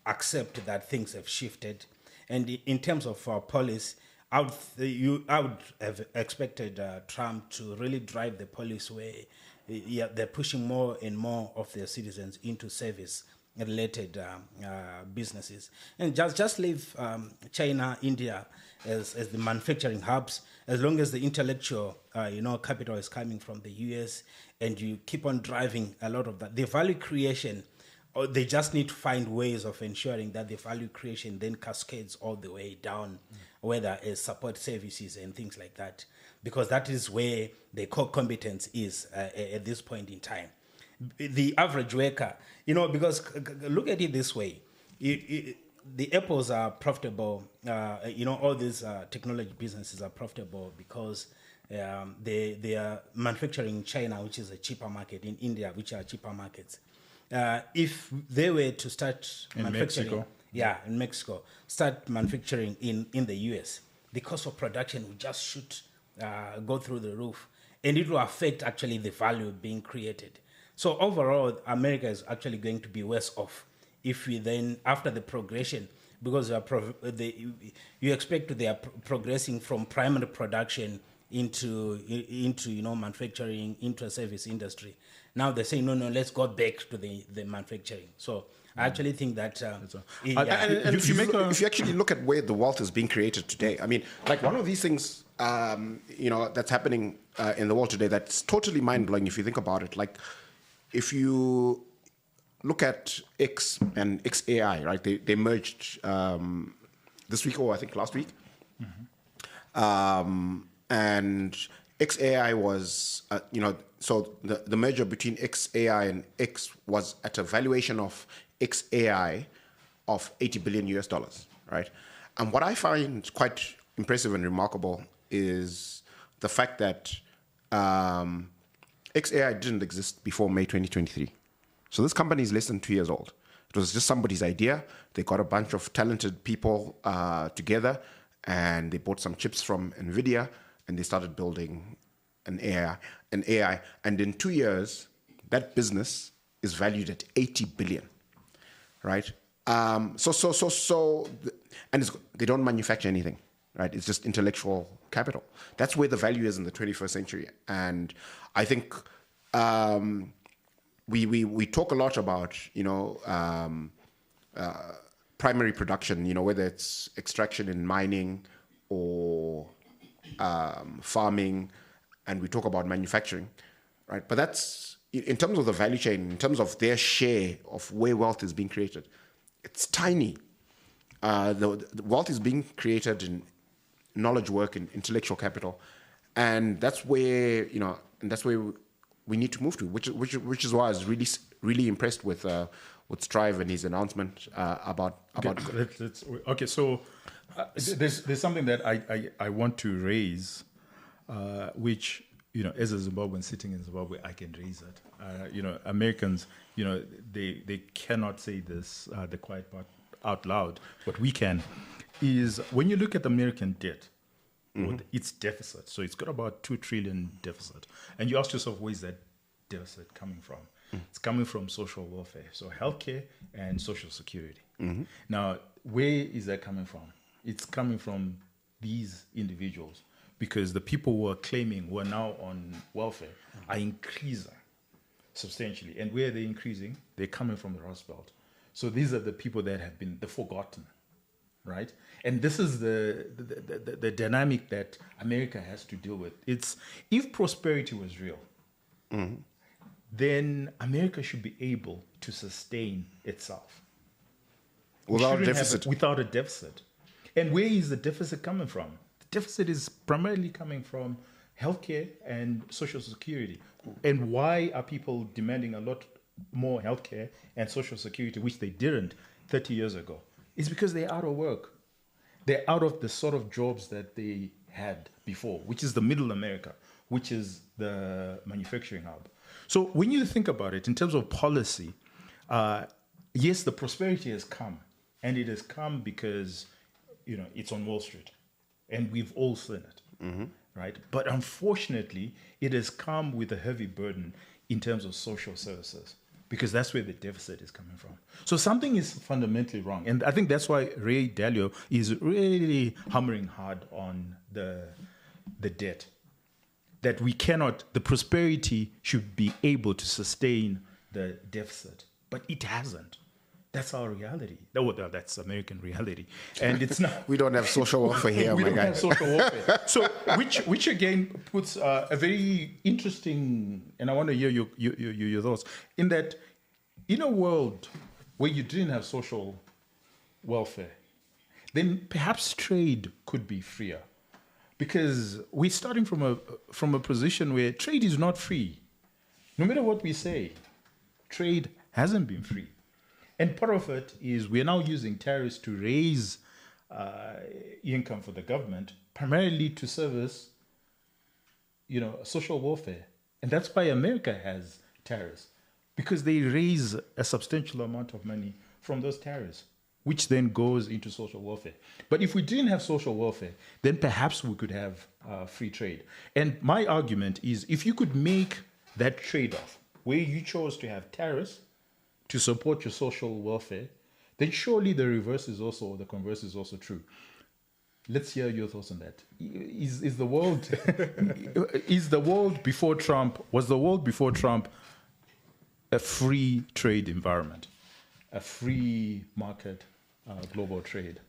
accept that things have shifted. And in terms of policy, I would have expected Trump to really drive the policy where they're pushing more and more of their citizens into service-related businesses. And just leave China, India as the manufacturing hubs. As long as the intellectual, capital is coming from the US, and you keep on driving a lot of that, the value creation. They just need to find ways of ensuring that the value creation then cascades all the way down, whether as support services and things like that, because that is where the core competence is at this point in time. The average worker, because look at it this way, the Apples are profitable, all these technology businesses are profitable because they are manufacturing in China, which is a cheaper market, in India, which are cheaper markets. If they were to start manufacturing, in Mexico, start manufacturing in the US, the cost of production would just shoot, go through the roof, and it will affect actually the value being created. So overall, America is actually going to be worse off if we then, after the progression, because you expect they are progressing from primary production into manufacturing, into a service industry. Now they say, no, let's go back to the manufacturing. So I actually think that... if you actually look at where the wealth is being created today, I mean, like one of these things, that's happening in the world today that's totally mind-blowing if you think about it. Like, if you look at X and XAI, right? They merged this week, or I think last week. And XAI was, so the merger between XAI and X was at a valuation of XAI of $80 billion US, right? And what I find quite impressive and remarkable is the fact that XAI didn't exist before May 2023. So this company is less than 2 years old. It was just somebody's idea. They got a bunch of talented people together, and they bought some chips from NVIDIA, and they started building an AI. And in 2 years, that business is valued at 80 billion, right? And they don't manufacture anything, right? It's just intellectual capital. That's where the value is in the 21st century. And I think we talk a lot about, primary production, whether it's extraction in mining or farming, and we talk about manufacturing, right? But that's, in terms of the value chain, in terms of their share of where wealth is being created, it's tiny. The wealth is being created in knowledge work and intellectual capital, and that's where we need to move to. Which is why I was really impressed with Strive and his announcement about. Okay, so there's something that I want to raise, which, as a Zimbabwean sitting in Zimbabwe, I can raise it. Americans, they cannot say this, the quiet part, out loud, but we can. Is when you look at the American debt, or its deficit, so it's got about 2 trillion deficit, and you ask yourself, where is that deficit coming from? It's coming from social welfare, so healthcare and social security. Now, where is that coming from? It's coming from these individuals, because the people who are claiming who are now on welfare are increasing substantially. And where are they increasing? They're coming from the Rust Belt. So these are the people that have been the forgotten, right? And this is the dynamic that America has to deal with. It's, if prosperity was real, then America should be able to sustain itself. Without a deficit. Without a deficit. And where is the deficit coming from? The deficit is primarily coming from healthcare and social security. And why are people demanding a lot more healthcare and social security, which they didn't 30 years ago? It's because they're out of work. They're out of the sort of jobs that they had before, which is the middle America, which is the manufacturing hub. So when you think about it in terms of policy, yes, the prosperity has come, and it has come because, it's on Wall Street, and we've all seen it, right? But unfortunately, it has come with a heavy burden in terms of social services, because that's where the deficit is coming from. So something is fundamentally wrong. And I think that's why Ray Dalio is really hammering hard on the debt. That we cannot, the prosperity should be able to sustain the deficit. But it hasn't. That's our reality. That's American reality. And it's not. We don't have social welfare here, we my don't guy. have social welfare. So, which again puts a very interesting, and I want to hear your thoughts, in that, in a world where you didn't have social welfare, then perhaps trade could be freer, because we're starting from a position where trade is not free. No matter what we say, trade hasn't been free. And part of it is we're now using tariffs to raise income for the government, primarily to service, social welfare. And that's why America has tariffs, because they raise a substantial amount of money from those tariffs, which then goes into social welfare. But if we didn't have social welfare, then perhaps we could have free trade. And my argument is, if you could make that trade-off, where you chose to have tariffs to support your social welfare, then surely the converse is also true. Let's hear your thoughts on that. Was the world before Trump a free trade environment, a free market, global trade?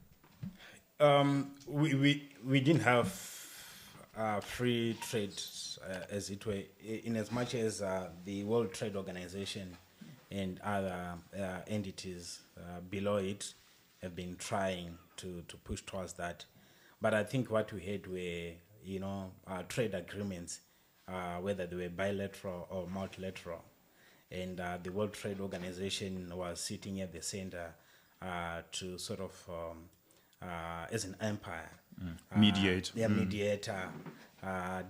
We didn't have free trade as it were, in as much as the World Trade Organization and other entities below it have been trying to push towards that. But I think what we had were, trade agreements, whether they were bilateral or multilateral. And the World Trade Organization was sitting at the center to sort of, as an empire. Mediator,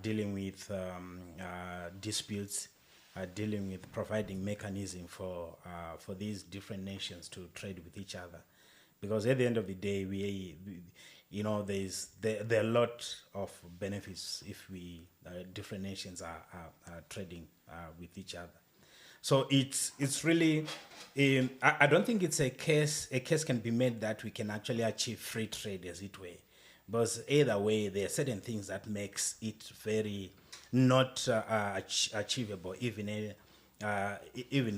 dealing with disputes, dealing with providing mechanism for these different nations to trade with each other, because at the end of the day, there are a lot of benefits if different nations are trading with each other. So it's really, I don't think it's a case can be made that we can actually achieve free trade as it were, because either way there are certain things that makes it very not achievable, even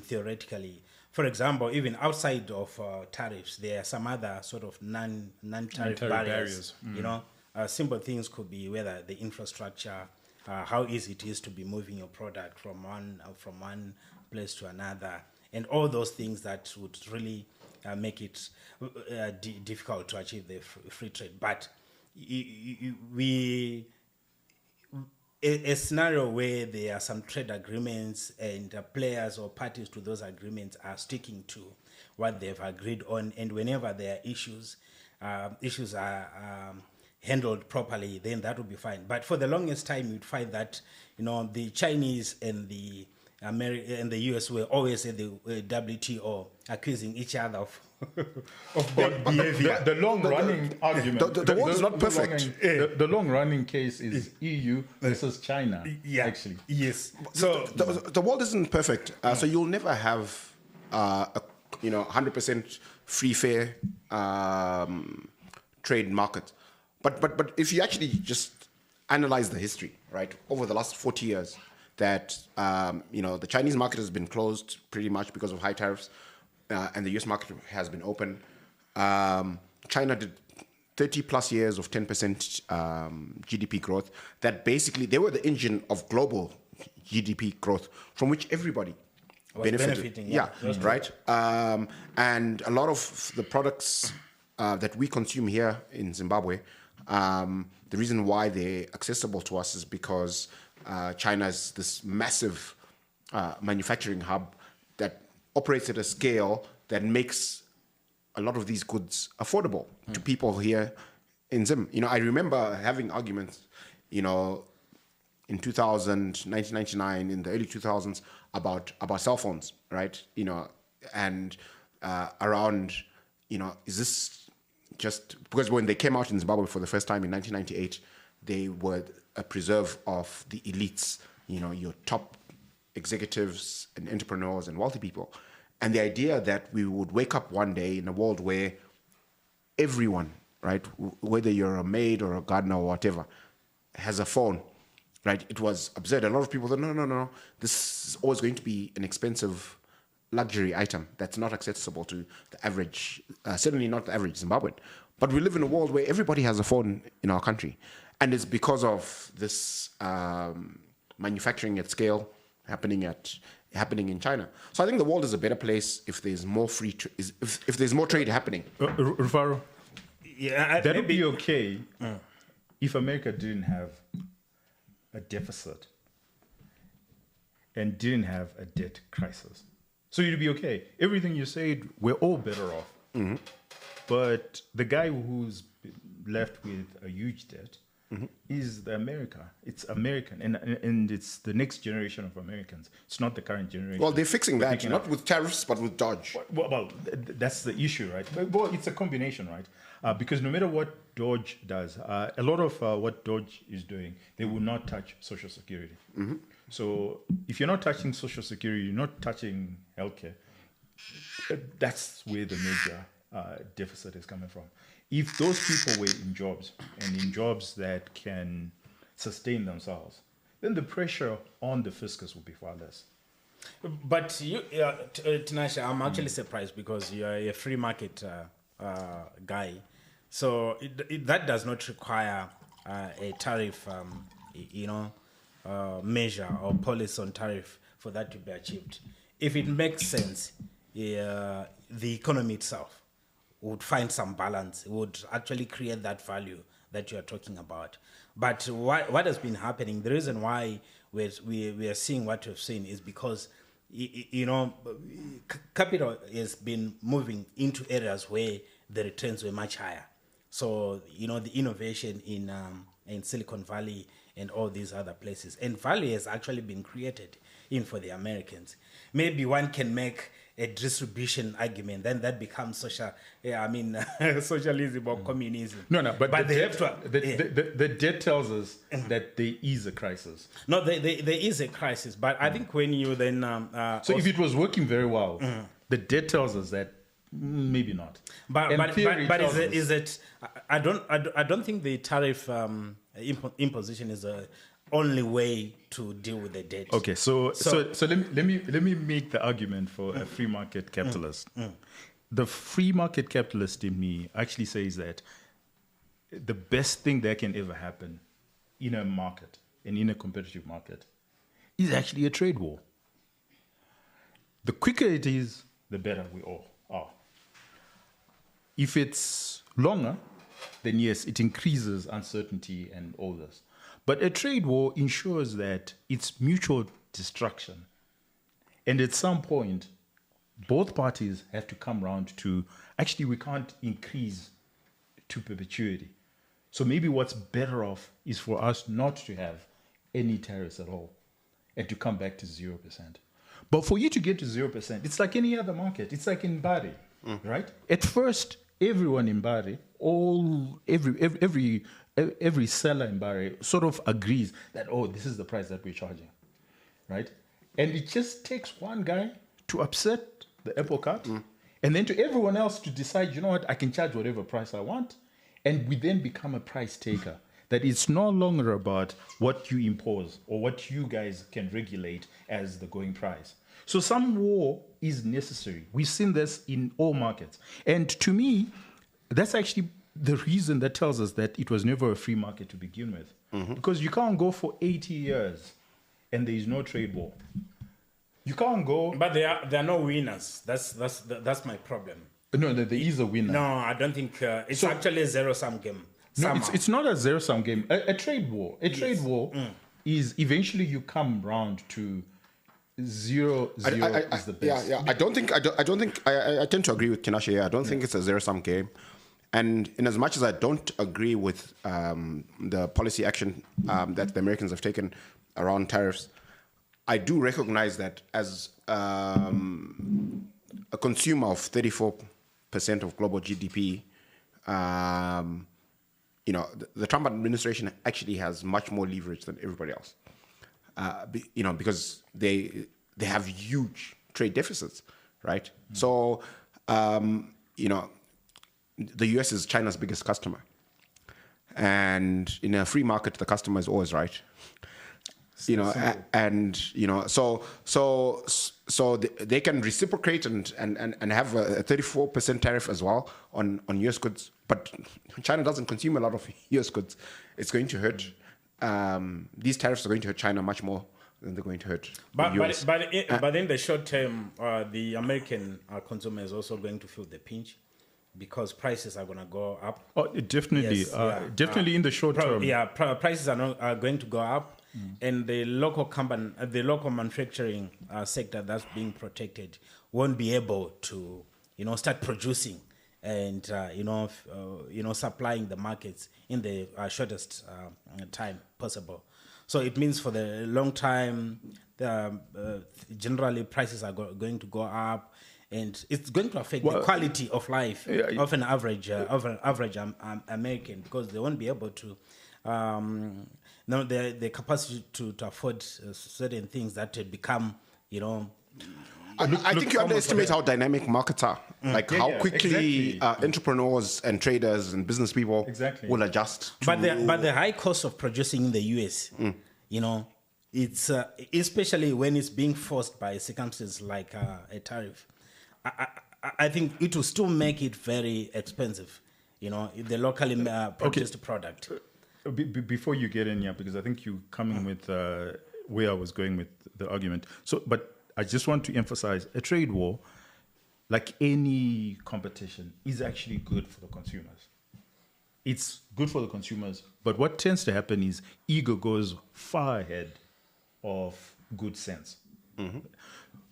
theoretically. For example, even outside of tariffs, there are some other sort of non-tariff barriers. Simple things could be whether the infrastructure, how easy it is to be moving your product from one place to another, and all those things that would really make it difficult to achieve the free trade. But a scenario where there are some trade agreements and players or parties to those agreements are sticking to what they've agreed on, and whenever there are issues are handled properly, then that would be fine. But for the longest time, you'd find that the Chinese and the US were always at the WTO accusing each other of bad behavior. The long-running argument. The world is not perfect. The long-running case is EU versus China. Yeah, actually. Yes. So the world isn't perfect. So you'll never have 100% free fair trade market. But if you actually just analyze the history, right, over the last 40 years, that the Chinese market has been closed pretty much because of high tariffs, and the US market has been open. China did 30 plus years of 10% GDP growth. That basically they were the engine of global GDP growth, from which everybody benefiting. Yeah, right. And a lot of the products that we consume here in Zimbabwe, the reason why they're accessible to us is because China is this massive manufacturing hub that operates at a scale that makes a lot of these goods affordable to people here in Zim. I remember having arguments, in 1999, in the early 2000s, about cell phones, right? And around, is this just because when they came out in Zimbabwe for the first time in 1998, they were a preserve of the elites, your top executives and entrepreneurs and wealthy people. And the idea that we would wake up one day in a world where everyone, right, whether you're a maid or a gardener or whatever, has a phone, right? It was absurd. A lot of people thought, no, this is always going to be an expensive luxury item that's not accessible to the average, certainly not the average Zimbabwean. But we live in a world where everybody has a phone in our country. And it's because of this manufacturing at scale happening in China. So I think the world is a better place if there's more if there's more trade happening. Rufaro, that would be okay if America didn't have a deficit and didn't have a debt crisis. So you'd be okay. Everything you said, we're all better off. Mm-hmm. But the guy who's left with a huge debt is the America. It's American, and it's the next generation of Americans. It's not the current generation. Well, they're fixing that, not with tariffs, but with Dodge. Well, that's the issue, right? Well, it's a combination, right? Because no matter what Dodge does, a lot of what Dodge is doing, they will not touch Social Security. Mm-hmm. So if you're not touching Social Security, you're not touching healthcare. That's where the major deficit is coming from. If those people were in jobs and in jobs that can sustain themselves, then the pressure on the fiscus will be far less. But you, Tinashe, I'm actually surprised because you're a free market guy. So that does not require a tariff, measure or policy on tariff for that to be achieved. If it makes sense, the economy itself would find some balance, would actually create that value that you are talking about. But what has been happening, the reason why we are seeing what we've seen is because, capital has been moving into areas where the returns were much higher. So, the innovation in Silicon Valley and all these other places. And value has actually been created for the Americans. Maybe one can make a distribution argument, then that becomes socialism or communism. No, but the debt tells us that there is a crisis. No, there is a crisis, but I think when you then... so if it was working very well, the debt tells us that maybe not. But is it? I don't think the tariff imposition is the only way to deal with the debt. Okay, so let me make the argument for a free market capitalist. The free market capitalist in me actually says that the best thing that can ever happen in a market, and in a competitive market is actually a trade war. The quicker it is, the better we all are. If it's longer, then yes, it increases uncertainty and all this. But a trade war ensures that it's mutual destruction. And at some point, both parties have to come round to, actually, we can't increase to perpetuity. So maybe what's better off is for us not to have any tariffs at all and to come back to 0%. But for you to get to 0%, it's like any other market. It's like in Bari, right? At first, everyone in Bari, every seller in Bari sort of agrees that, oh, this is the price that we're charging, right? And it just takes one guy to upset the apple cart, and then to everyone else to decide, you know what, I can charge whatever price I want, and we then become a price taker. That it's no longer about what you impose or what you guys can regulate as the going price. So some war is necessary. We've seen this in all markets. And to me, that's actually the reason that tells us that it was never a free market to begin with. Because you can't go for 80 years and there is no trade war. You can't go... But there are no winners. That's my problem. No, there is a winner. No, I don't think... it's actually a zero-sum game. No, it's not a zero-sum game. A trade war. Trade war is eventually you come round to zero is the best. Yeah. I tend to agree with Tinashe here. I don't think it's a zero-sum game. And in as much as I don't agree with the policy action that the Americans have taken around tariffs, I do recognize that as a consumer of 34% of global GDP, the Trump administration actually has much more leverage than everybody else. Because they have huge trade deficits, right? So, the US is China's biggest customer, and in a free market, the customer is always right. So they can reciprocate and have a 34% tariff as well on US goods, but China doesn't consume a lot of US goods. It's going to hurt. These tariffs are going to hurt China much more than they're going to hurt the US. But in the short term, the American consumer is also going to feel the pinch, because prices are going to go up. Oh, definitely. Yes, definitely in the short term. Prices are going to go up, and the local manufacturing sector that's being protected won't be able to, start producing and supplying the markets in the shortest time possible. So it means for the long time, generally prices are going to go up. And it's going to affect the quality of life of an average American, because they won't be able to, the capacity to afford certain things that become, I think you underestimate how dynamic markets are. How quickly entrepreneurs and traders and business people will adjust. But the high cost of producing in the US, it's especially when it's being forced by circumstances like a tariff. I think it will still make it very expensive, the locally produced product. Before you get in here, because I think you're coming with where I was going with the argument. But I just want to emphasize, a trade war, like any competition, is actually good for the consumers. It's good for the consumers, but what tends to happen is ego goes far ahead of good sense.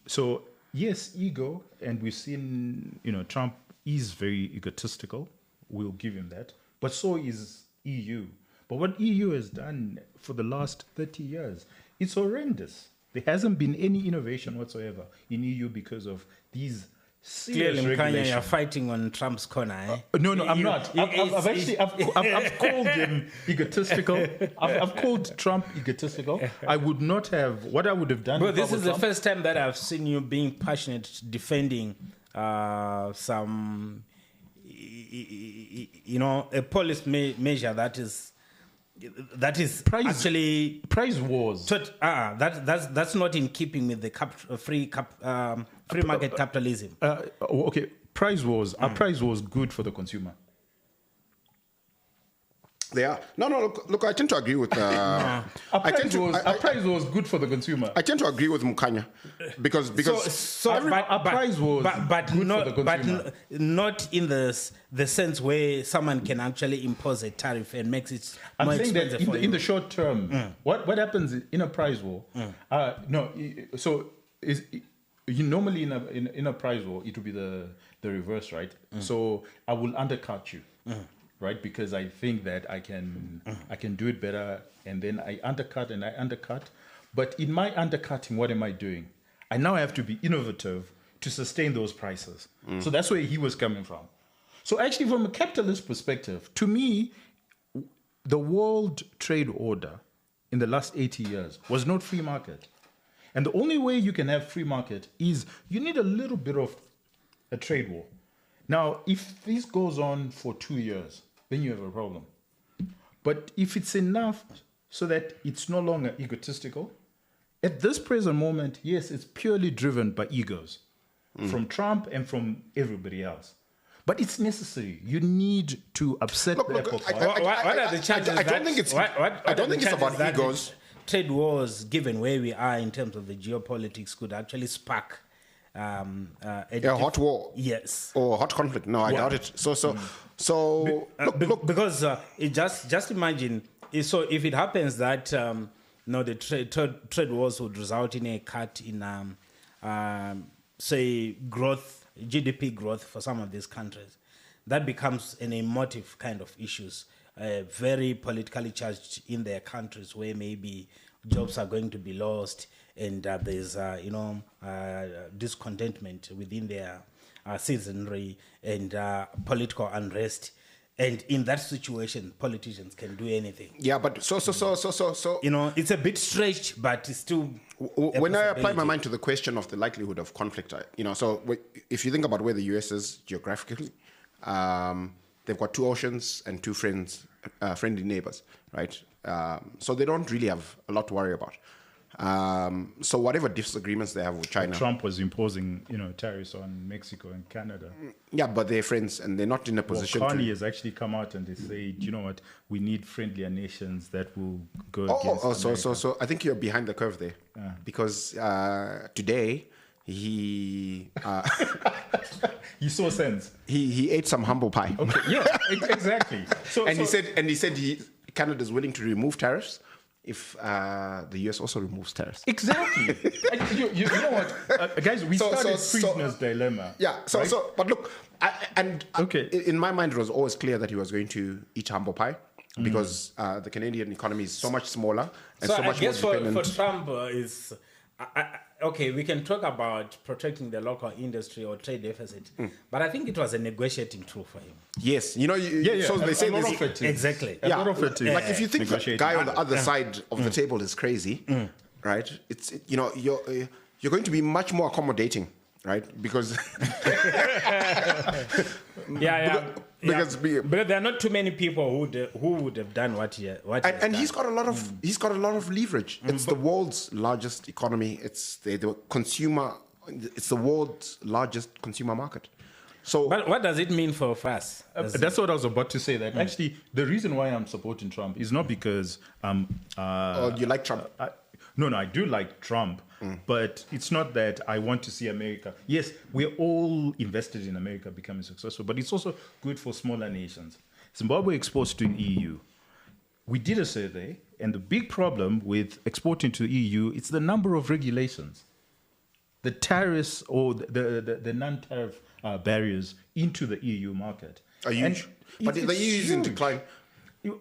So yes, ego, and we've seen, Trump is very egotistical. We'll give him that. But so is EU. But what EU has done for the last 30 years, it's horrendous. There hasn't been any innovation whatsoever in EU because of these serious regulations. Clearly, you're fighting on Trump's corner, eh? No, I'm not. I've called him egotistical. I've called Trump egotistical. I would not have, what I would have done. But this is the first time that I've seen you being passionate defending some, a policy measure that is actually price wars. That's not in keeping with the free market capitalism. Okay, price wars. Are price wars good for the consumer? They are. No, look, I tend to agree with... Our price was good for the consumer. I tend to agree with Mukanya because our price was good for the consumer. But not in the sense where someone can actually impose a tariff and makes it more expensive for you. In the short term, what happens in a price war? Normally in a price war, it will be the reverse, right? So I will undercut you. Right, because I think that I can do it better, and then I undercut. But in my undercutting, what am I doing? I now have to be innovative to sustain those prices. So that's where he was coming from. So actually, from a capitalist perspective, to me, the world trade order in the last 80 years was not free market. And the only way you can have free market is you need a little bit of a trade war. Now, if this goes on for 2 years, then you have a problem. But if it's enough so that it's no longer egotistical, at this present moment, yes, it's purely driven by egos from Trump and from everybody else. But it's necessary. You need to upset the apple cart. What are the chances? I don't think it's about egos. Trade wars, given where we are in terms of the geopolitics, could actually spark a hot war. Yes. Or hot conflict. No, I doubt it. Look. Because just imagine, so if it happens that the trade wars would result in a cut in say growth, GDP growth for some of these countries, that becomes an emotive kind of issues, very politically charged in their countries where maybe jobs are going to be lost. And there's, discontentment within their citizenry and political unrest. And in that situation, politicians can do anything. Yeah, but so. It's a bit stretched, but it's still. When I apply my mind to the question of the likelihood of conflict, so if you think about where the US is geographically, they've got 2 oceans and 2 friendly neighbors, right? So they don't really have a lot to worry about. So whatever disagreements they have with China, Trump was imposing, tariffs on Mexico and Canada. Yeah, but they're friends and they're not in a position. Kanye has actually come out and they say, you know what, we need friendlier nations that will go against America. So I think you're behind the curve there, because today he you saw sense. He ate some humble pie. Okay, yeah, exactly. He said Canada's willing to remove tariffs if the US also removes tariffs. Exactly. you know what, guys, we started prisoner's dilemma. Yeah, but look, in my mind, it was always clear that he was going to eat humble pie because the Canadian economy is so much smaller and so much more dependent. For Trump, okay, we can talk about protecting the local industry or trade deficit, but I think it was a negotiating tool for him. Yes, so they say exactly. Yeah, like if you think the guy on the other side of the table is crazy, right? You're going to be much more accommodating, right? Because because there are not too many people who would have done what he and he's got a lot of leverage. It's the world's largest economy. It's the consumer. It's the world's largest consumer market. So, but what does it mean for us? That's what I was about to say. That actually, the reason why I'm supporting Trump is not because you like Trump. No, I do like Trump, but it's not that I want to see America. Yes, we're all invested in America becoming successful, but it's also good for smaller nations. Zimbabwe exports to the EU. We did a survey, and the big problem with exporting to the EU, it's the number of regulations. The tariffs or the non-tariff barriers into the EU market are huge. But the EU is in decline.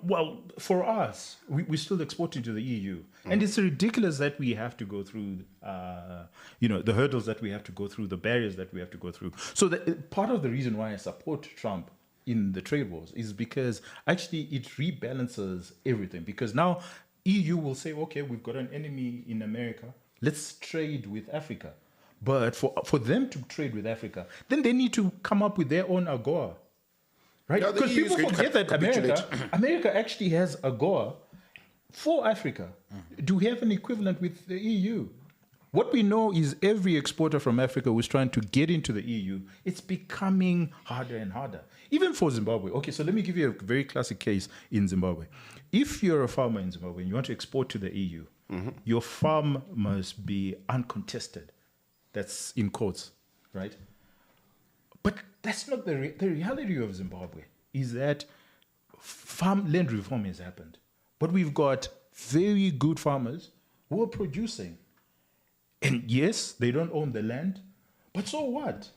Well, for us, we're still exporting to the EU. And it's ridiculous that we have to go through, the hurdles that we have to go through, the barriers that we have to go through. So part of the reason why I support Trump in the trade wars is because actually it rebalances everything. Because now EU will say, okay, we've got an enemy in America. Let's trade with Africa. But for them to trade with Africa, then they need to come up with their own AGOA. Right? Because people forget that America actually has AGOA for Africa. Do we have an equivalent with the EU? What we know is every exporter from Africa who's trying to get into the EU, it's becoming harder and harder. Even for Zimbabwe. Okay, so let me give you a very classic case in Zimbabwe. If you're a farmer in Zimbabwe and you want to export to the EU, your farm must be uncontested. That's in quotes, right? But that's not the reality of Zimbabwe, is that land reform has happened. But we've got very good farmers who are producing. And yes, they don't own the land, but so what?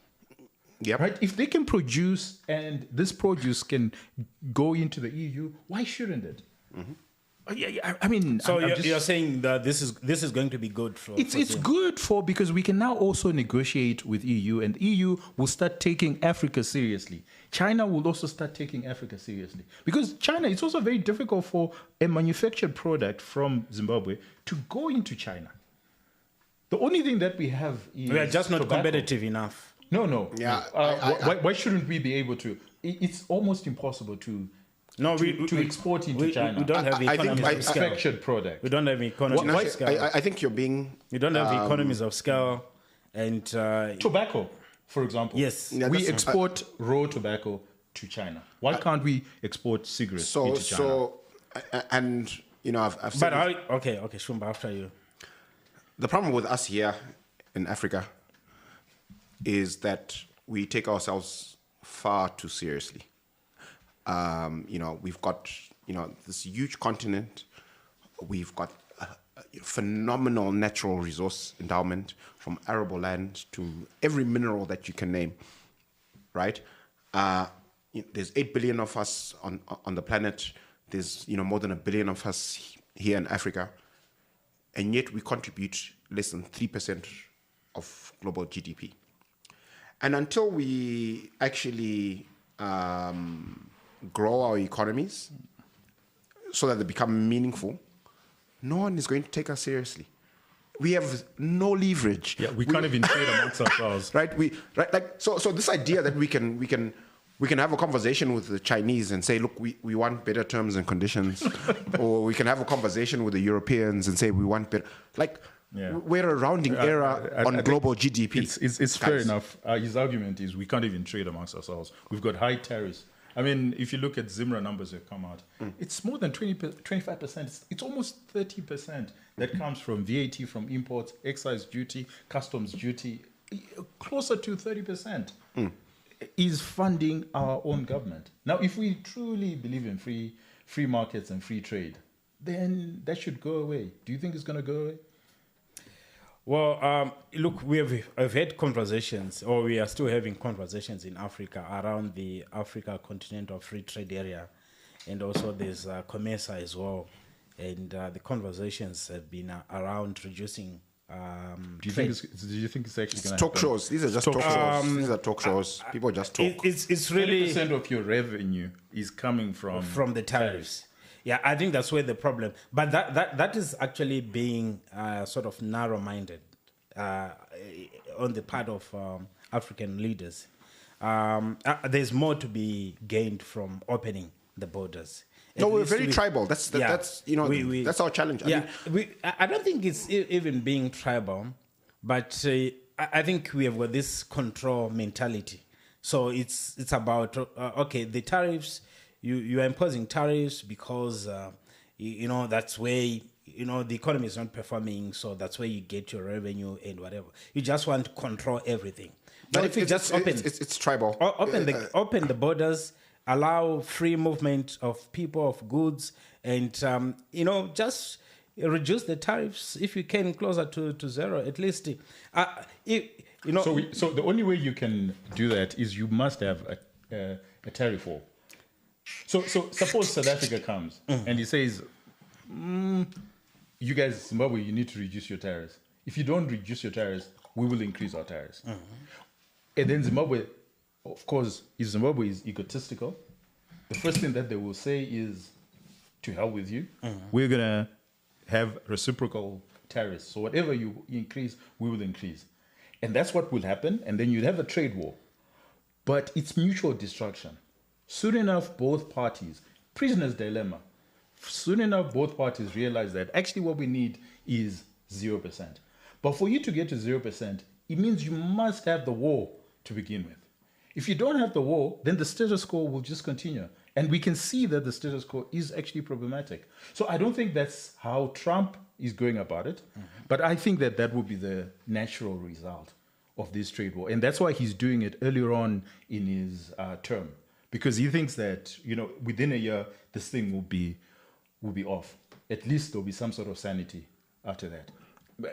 Yep. Right? If they can produce and this produce can go into the EU, why shouldn't it? I mean, so you're saying that this is going to be good for. It's good because we can now also negotiate with EU, and EU will start taking Africa seriously. China will also start taking Africa seriously, because China, it's also very difficult for a manufactured product from Zimbabwe to go into China. The only thing that we have is we are just not tobacco. Competitive enough. No. Yeah, why shouldn't we be able to? It's almost impossible to export into China. We don't have economies of scale. Manufactured product. We don't have economies of scale. I think you're being... We don't have economies of scale. And tobacco, for example. Yes. Yeah, we export raw tobacco to China. Why can't we export cigarettes into China? And, I've said... Okay, Shumba, after you. The problem with us here in Africa is that we take ourselves far too seriously. We've got, this huge continent. We've got a phenomenal natural resource endowment, from arable land to every mineral that you can name, right? There's 8 billion of us on the planet. There's, more than 1 billion of us here in Africa. And yet we contribute less than 3% of global GDP. And until we actually grow our economies so that they become meaningful, no one is going to take us seriously. We have no leverage. Yeah, we can't even trade amongst ourselves. Right? So this idea that we can have a conversation with the Chinese and say, look, we want better terms and conditions, or we can have a conversation with the Europeans and say we want better. We're a rounding error on global GDP. It's fair enough. His argument is we can't even trade amongst ourselves. We've got high tariffs. I mean, if you look at Zimra numbers that come out, it's more than 25%. It's almost 30% that comes from VAT, from imports, excise duty, customs duty. Closer to 30% is funding our own government. Now, if we truly believe in free markets and free trade, then that should go away. Do you think it's going to go away? Well, look, I've had conversations, or we are still having conversations in Africa around the Africa Continental Free Trade Area, and also there's COMESA as well, and the conversations have been around reducing. Do you think it's actually going to talk shows? These are just talk shows. These are talk shows. People just talk. It's really 30% of your revenue is coming from the tariffs. Yeah, I think that's where the problem. But that is actually being sort of narrow-minded on the part of African leaders. There's more to be gained from opening the borders. No, we're very tribal. That's that's our challenge. I don't think it's even being tribal, but I think we have got this control mentality. So it's about the tariffs. You are imposing tariffs because that's where the economy is not performing, so that's where you get your revenue and whatever. You just want to control everything. But if you just it's tribal. Open the borders, allow free movement of people, of goods, and just reduce the tariffs if you can closer to zero at least. So the only way you can do that is you must have a tariff war. So suppose South Africa comes and he says, you guys, Zimbabwe, you need to reduce your tariffs. If you don't reduce your tariffs, we will increase our tariffs. And then Zimbabwe, of course, if Zimbabwe is egotistical, the first thing that they will say is, to hell with you. We're going to have reciprocal tariffs. So whatever you increase, we will increase. And that's what will happen. And then you'd have a trade war. But it's mutual destruction. Soon enough, both parties, prisoner's dilemma, soon enough, both parties realize that actually what we need is 0%. But for you to get to 0%, it means you must have the war to begin with. If you don't have the war, then the status quo will just continue. And we can see that the status quo is actually problematic. So I don't think that's how Trump is going about it. But I think that that would be the natural result of this trade war. And that's why he's doing it earlier on in his term. Because he thinks that, within a year, this thing will be off. At least there'll be some sort of sanity after that.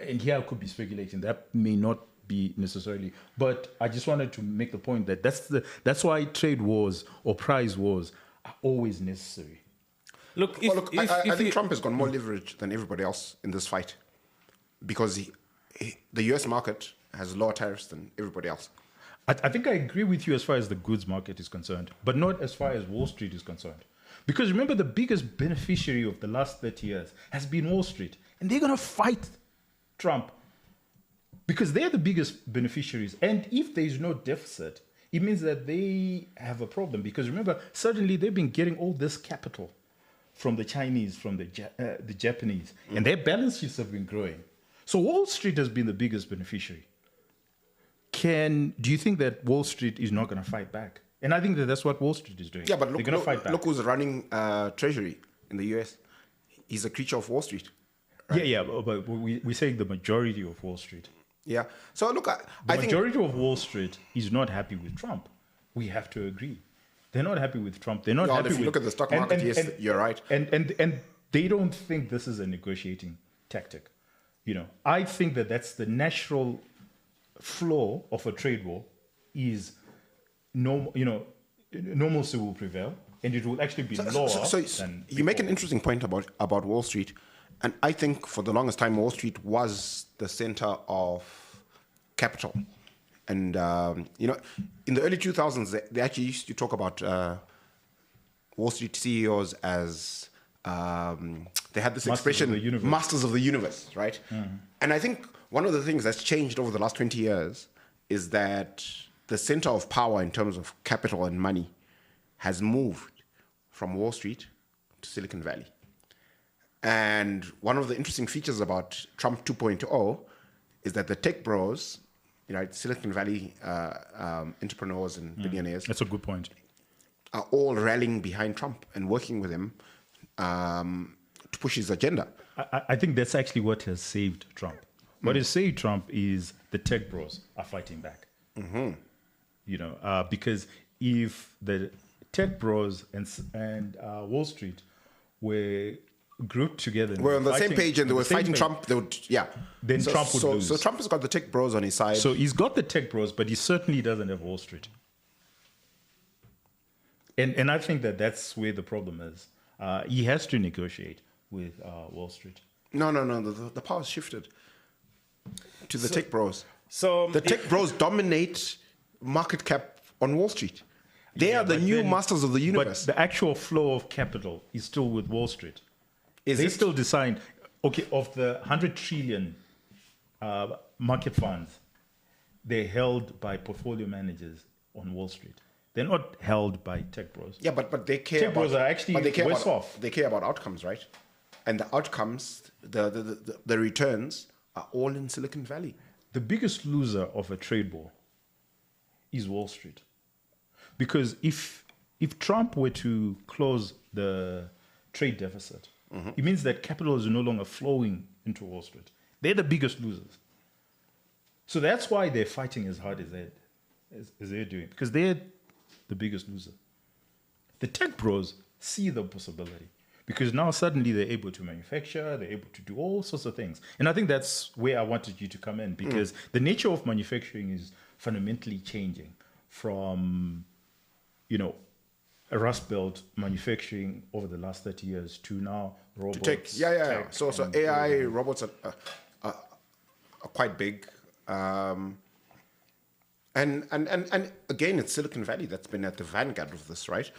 And here I could be speculating. That may not be necessarily. But I just wanted to make the point that that's why trade wars or price wars are always necessary. Look, I think Trump has got more leverage than everybody else in this fight because the US market has lower tariffs than everybody else. I think I agree with you as far as the goods market is concerned, but not as far as Wall Street is concerned. Because remember, the biggest beneficiary of the last 30 years has been Wall Street. And they're going to fight Trump because they're the biggest beneficiaries. And if there is no deficit, it means that they have a problem. Because remember, suddenly they've been getting all this capital from the Chinese, from the Japanese, and their balance sheets have been growing. So Wall Street has been the biggest beneficiary. Do you think that Wall Street is not going to fight back? And I think that that's what Wall Street is doing. Yeah, but they're going to fight back. Look who's running Treasury in the US. He's a creature of Wall Street. Right? Yeah, but we're saying the majority of Wall Street. Yeah. So look, I think the majority of Wall Street is not happy with Trump. We have to agree. They're not happy with Trump. They're not happy if you look at the stock market, yes, you're right. And they don't think this is a negotiating tactic. I think that that's the natural flow of a trade war is normalcy will prevail, and it will actually be lower. So than you make an interesting point about Wall Street, and I think for the longest time Wall Street was the center of capital, and in the early 2000s they actually used to talk about Wall Street CEOs as they had this expression, masters of the universe, right? Mm-hmm. And I think one of the things that's changed over the last 20 years is that the center of power in terms of capital and money has moved from Wall Street to Silicon Valley. And one of the interesting features about Trump 2.0 is that the tech bros, Silicon Valley entrepreneurs and billionaires. That's a good point. Are all rallying behind Trump and working with him to push his agenda. I think that's actually what has saved Trump. What has saved Trump is the tech bros are fighting back. Mm-hmm. Because if the tech bros and Wall Street were grouped together, we're on the same page, and they were fighting Trump. Then Trump would lose. So Trump has got the tech bros on his side. So he's got the tech bros, but he certainly doesn't have Wall Street. And I think that that's where the problem is. He has to negotiate with Wall Street. No. The power's shifted to the tech bros. So the tech bros dominate market cap on Wall Street. They are the new masters of the universe. But the actual flow of capital is still with Wall Street. They still decide, of the 100 trillion market funds, they're held by portfolio managers on Wall Street. They're not held by tech bros. Yeah, but they care tech bros are actually worse off. They care about outcomes, right? And the outcomes, the returns are all in Silicon Valley. The biggest loser of a trade war is Wall Street. Because if Trump were to close the trade deficit, it means that capital is no longer flowing into Wall Street. They're the biggest losers. So that's why they're fighting as hard as they're doing, because they're the biggest loser. The tech bros see the possibility because now suddenly they're able to manufacture, they're able to do all sorts of things. And I think that's where I wanted you to come in, because the nature of manufacturing is fundamentally changing from, a Rust Belt manufacturing over the last 30 years to now robots. So AI robots are quite big. And again, it's Silicon Valley that's been at the vanguard of this, right?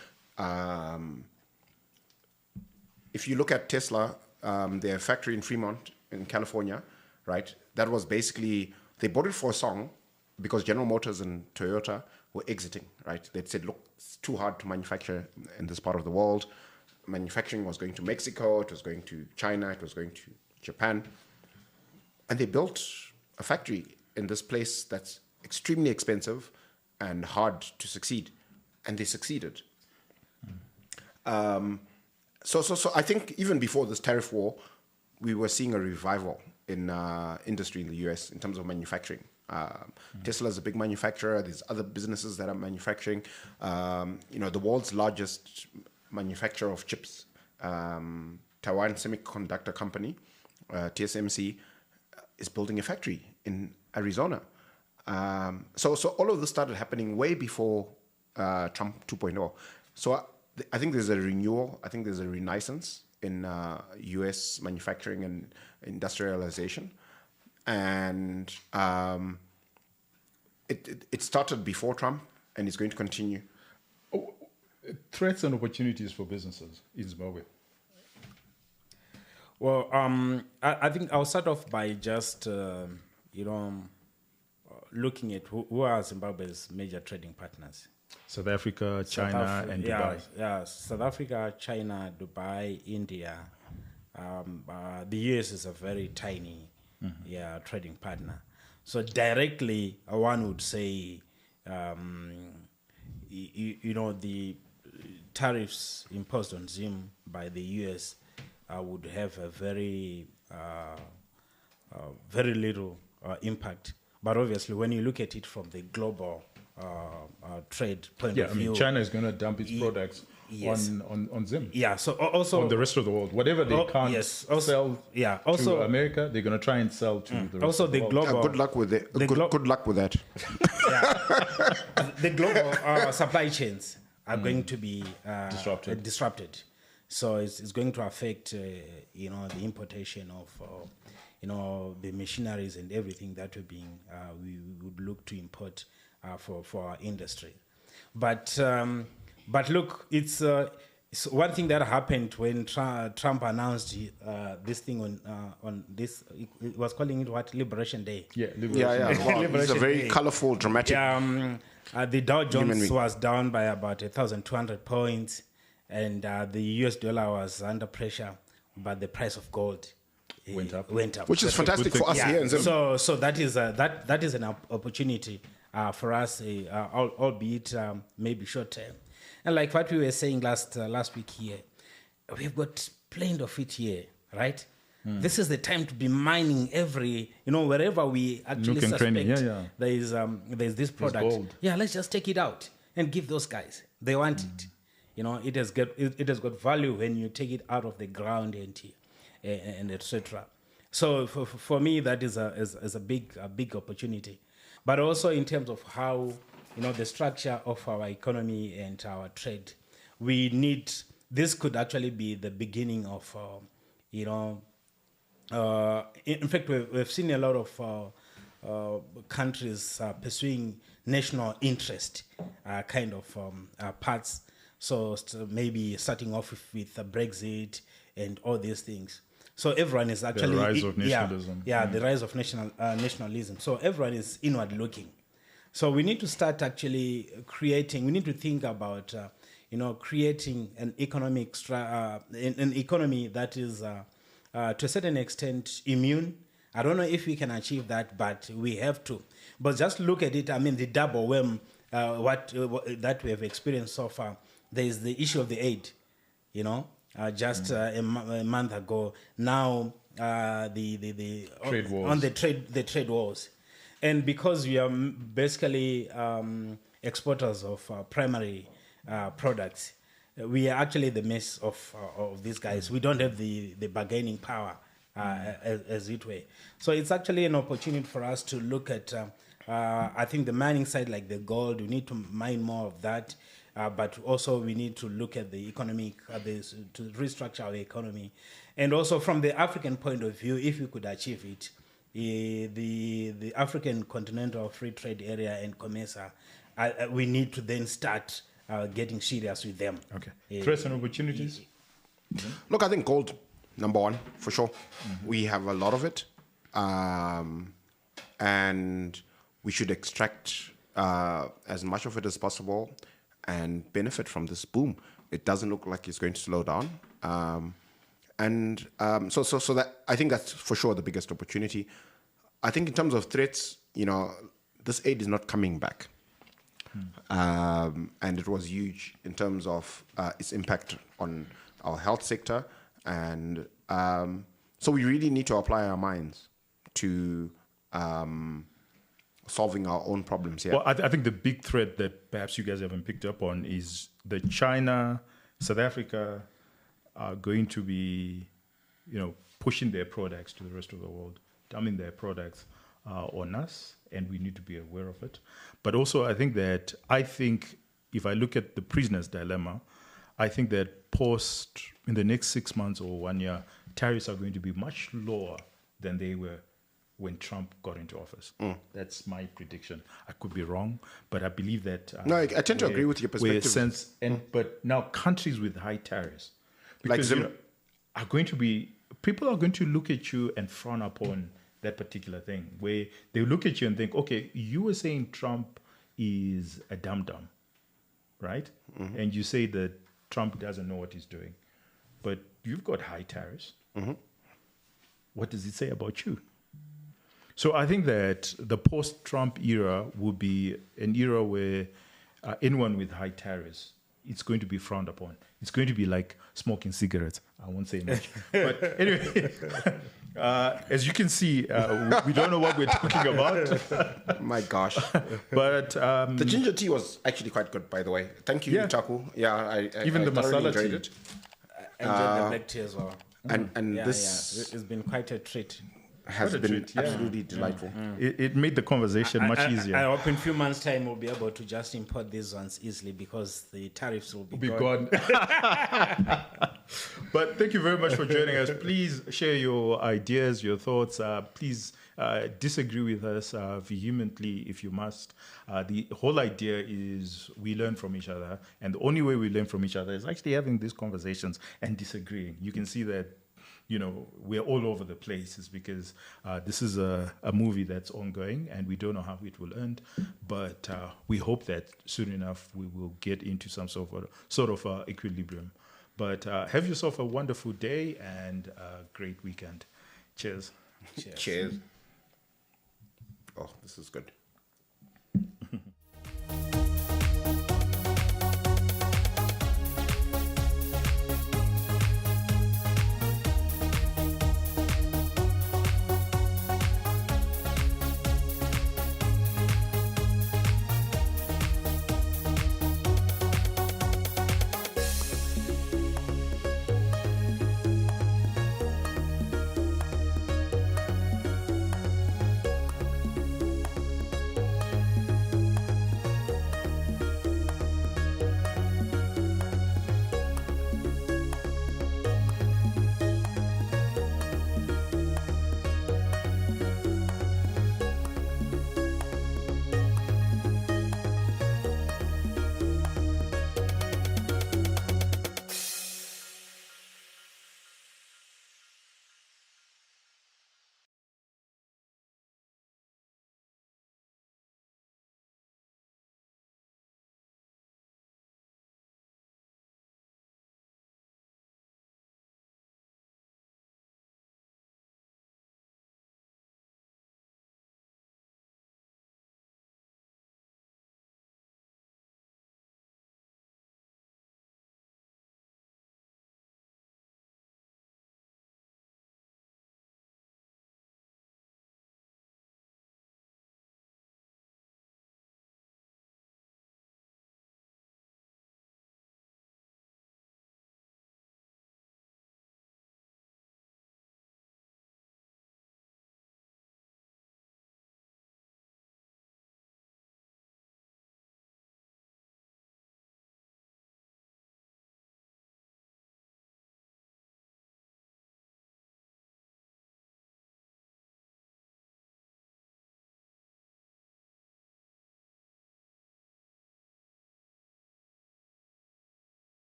If you look at Tesla, their factory in Fremont in California, right? That was basically, they bought it for a song because General Motors and Toyota were exiting, right? They'd said, look, it's too hard to manufacture in this part of the world. Manufacturing was going to Mexico, it was going to China, it was going to Japan. And they built a factory in this place that's extremely expensive and hard to succeed, and they succeeded. So I think even before this tariff war, we were seeing a revival in industry in the US in terms of manufacturing. Tesla is a big manufacturer. There's other businesses that are manufacturing. The world's largest manufacturer of chips, Taiwan Semiconductor Company, TSMC, is building a factory in Arizona. So all of this started happening way before Trump 2.0. So I think there's a renewal. I think there's a renaissance in U.S. manufacturing and industrialization, and it started before Trump, and it's going to continue. Threats and opportunities for businesses in Zimbabwe. Well, I think I'll start off by just looking at who are Zimbabwe's major trading partners. South Africa, China, and Dubai. Yeah, South Africa, China, Dubai, India. The US is a very tiny trading partner. So directly, one would say, the tariffs imposed on Zim by the US would have a very little impact. But obviously, when you look at it from the global trade point of view, China is going to dump its products yes. on Zim. Yeah, so also on the rest of the world, whatever they can't sell to America, they're going to try and sell to the rest also of the the world. global. Good luck with it. Good luck with that. The global supply chains are going to be disrupted. So it's going to affect the importation of the machineries and everything that we would look to import for our industry. But look, it's one thing that happened when Trump announced this thing on this. He was calling it what? Liberation Day. Yeah, Liberation Day. Wow, it's a very colorful, dramatic. The Dow Jones was down by about 1,200 points, and the US dollar was under pressure, but the price of gold went up, which is fantastic for us here in Zimbabwe. So that is an opportunity for us, albeit maybe short term. And like what we were saying last week here, we've got plenty of it here, right? This is the time to be mining every, wherever we actually suspect there's this product. Let's just take it out and give those guys. They want it. It has got value when you take it out of the ground and etc. So for me, that is a big opportunity. But also in terms of how the structure of our economy and our trade, this could actually be the beginning of in fact, we've seen a lot of countries pursuing national interest kind of parts. So maybe starting off with Brexit and all these things. So everyone is actually the rise of nationalism. The rise of nationalism. So everyone is inward looking. So we need to start actually creating. We need to think about creating an economic an economy that is to a certain extent immune. I don't know if we can achieve that, but we have to. But just look at it. I mean, the double whammy that we have experienced so far. There is the issue of the aid. Just a month ago. Now the trade wars. On the trade wars, and because we are basically exporters of primary products, we are actually the mess of these guys. We don't have the bargaining power as it were. So it's actually an opportunity for us to look at. I think the mining side, like the gold, we need to mine more of that. But also we need to look at the economic, to restructure our economy. And also from the African point of view, if we could achieve it, the African Continental Free Trade Area and COMESA, we need to then start getting serious with them. Okay. Threats and opportunities? Look, I think gold, number one, for sure. We have a lot of it. And we should extract as much of it as possible and benefit from this boom. It doesn't look like it's going to slow down. So that I think that's for sure the biggest opportunity. I think in terms of threats, this aid is not coming back. And it was huge in terms of its impact on our health sector. And so we really need to apply our minds to solving our own problems here. Well, I think the big threat that perhaps you guys haven't picked up on is that China, South Africa are going to be, pushing their products to the rest of the world, dumping their products on us, and we need to be aware of it. But also, I think if I look at the prisoner's dilemma, I think that in the next 6 months or 1 year, tariffs are going to be much lower than they were when Trump got into office. That's my prediction. I could be wrong, but I believe that... no, I tend to agree with your perspective. But now countries with high tariffs, because people are going to look at you and frown upon that particular thing, where they look at you and think, okay, you were saying Trump is a dum-dum, right? Mm-hmm. And you say that Trump doesn't know what he's doing, but you've got high tariffs. Mm-hmm. What does it say about you? So I think that the post-Trump era will be an era where anyone with high tariffs, it's going to be frowned upon. It's going to be like smoking cigarettes. I won't say much. But anyway, as you can see, we don't know what we're talking about. My gosh. But the ginger tea was actually quite good, by the way. Thank you, Taku. Yeah, I the masala enjoyed tea. it. I enjoyed the black tea as well. And this it's been quite a treat. Has been absolutely delightful. It made the conversation much easier. I hope in a few months' time we'll be able to just import these ones easily because the tariffs will be gone. But thank you very much for joining us. Please share your ideas, your thoughts. Please disagree with us vehemently if you must. The whole idea is we learn from each other. And the only way we learn from each other is actually having these conversations and disagreeing. You can see that we're all over the place. Is because this is a movie that's ongoing and we don't know how it will end. But we hope that soon enough we will get into some sort of equilibrium. But have yourself a wonderful day and a great weekend. Cheers. Cheers. Oh, this is good.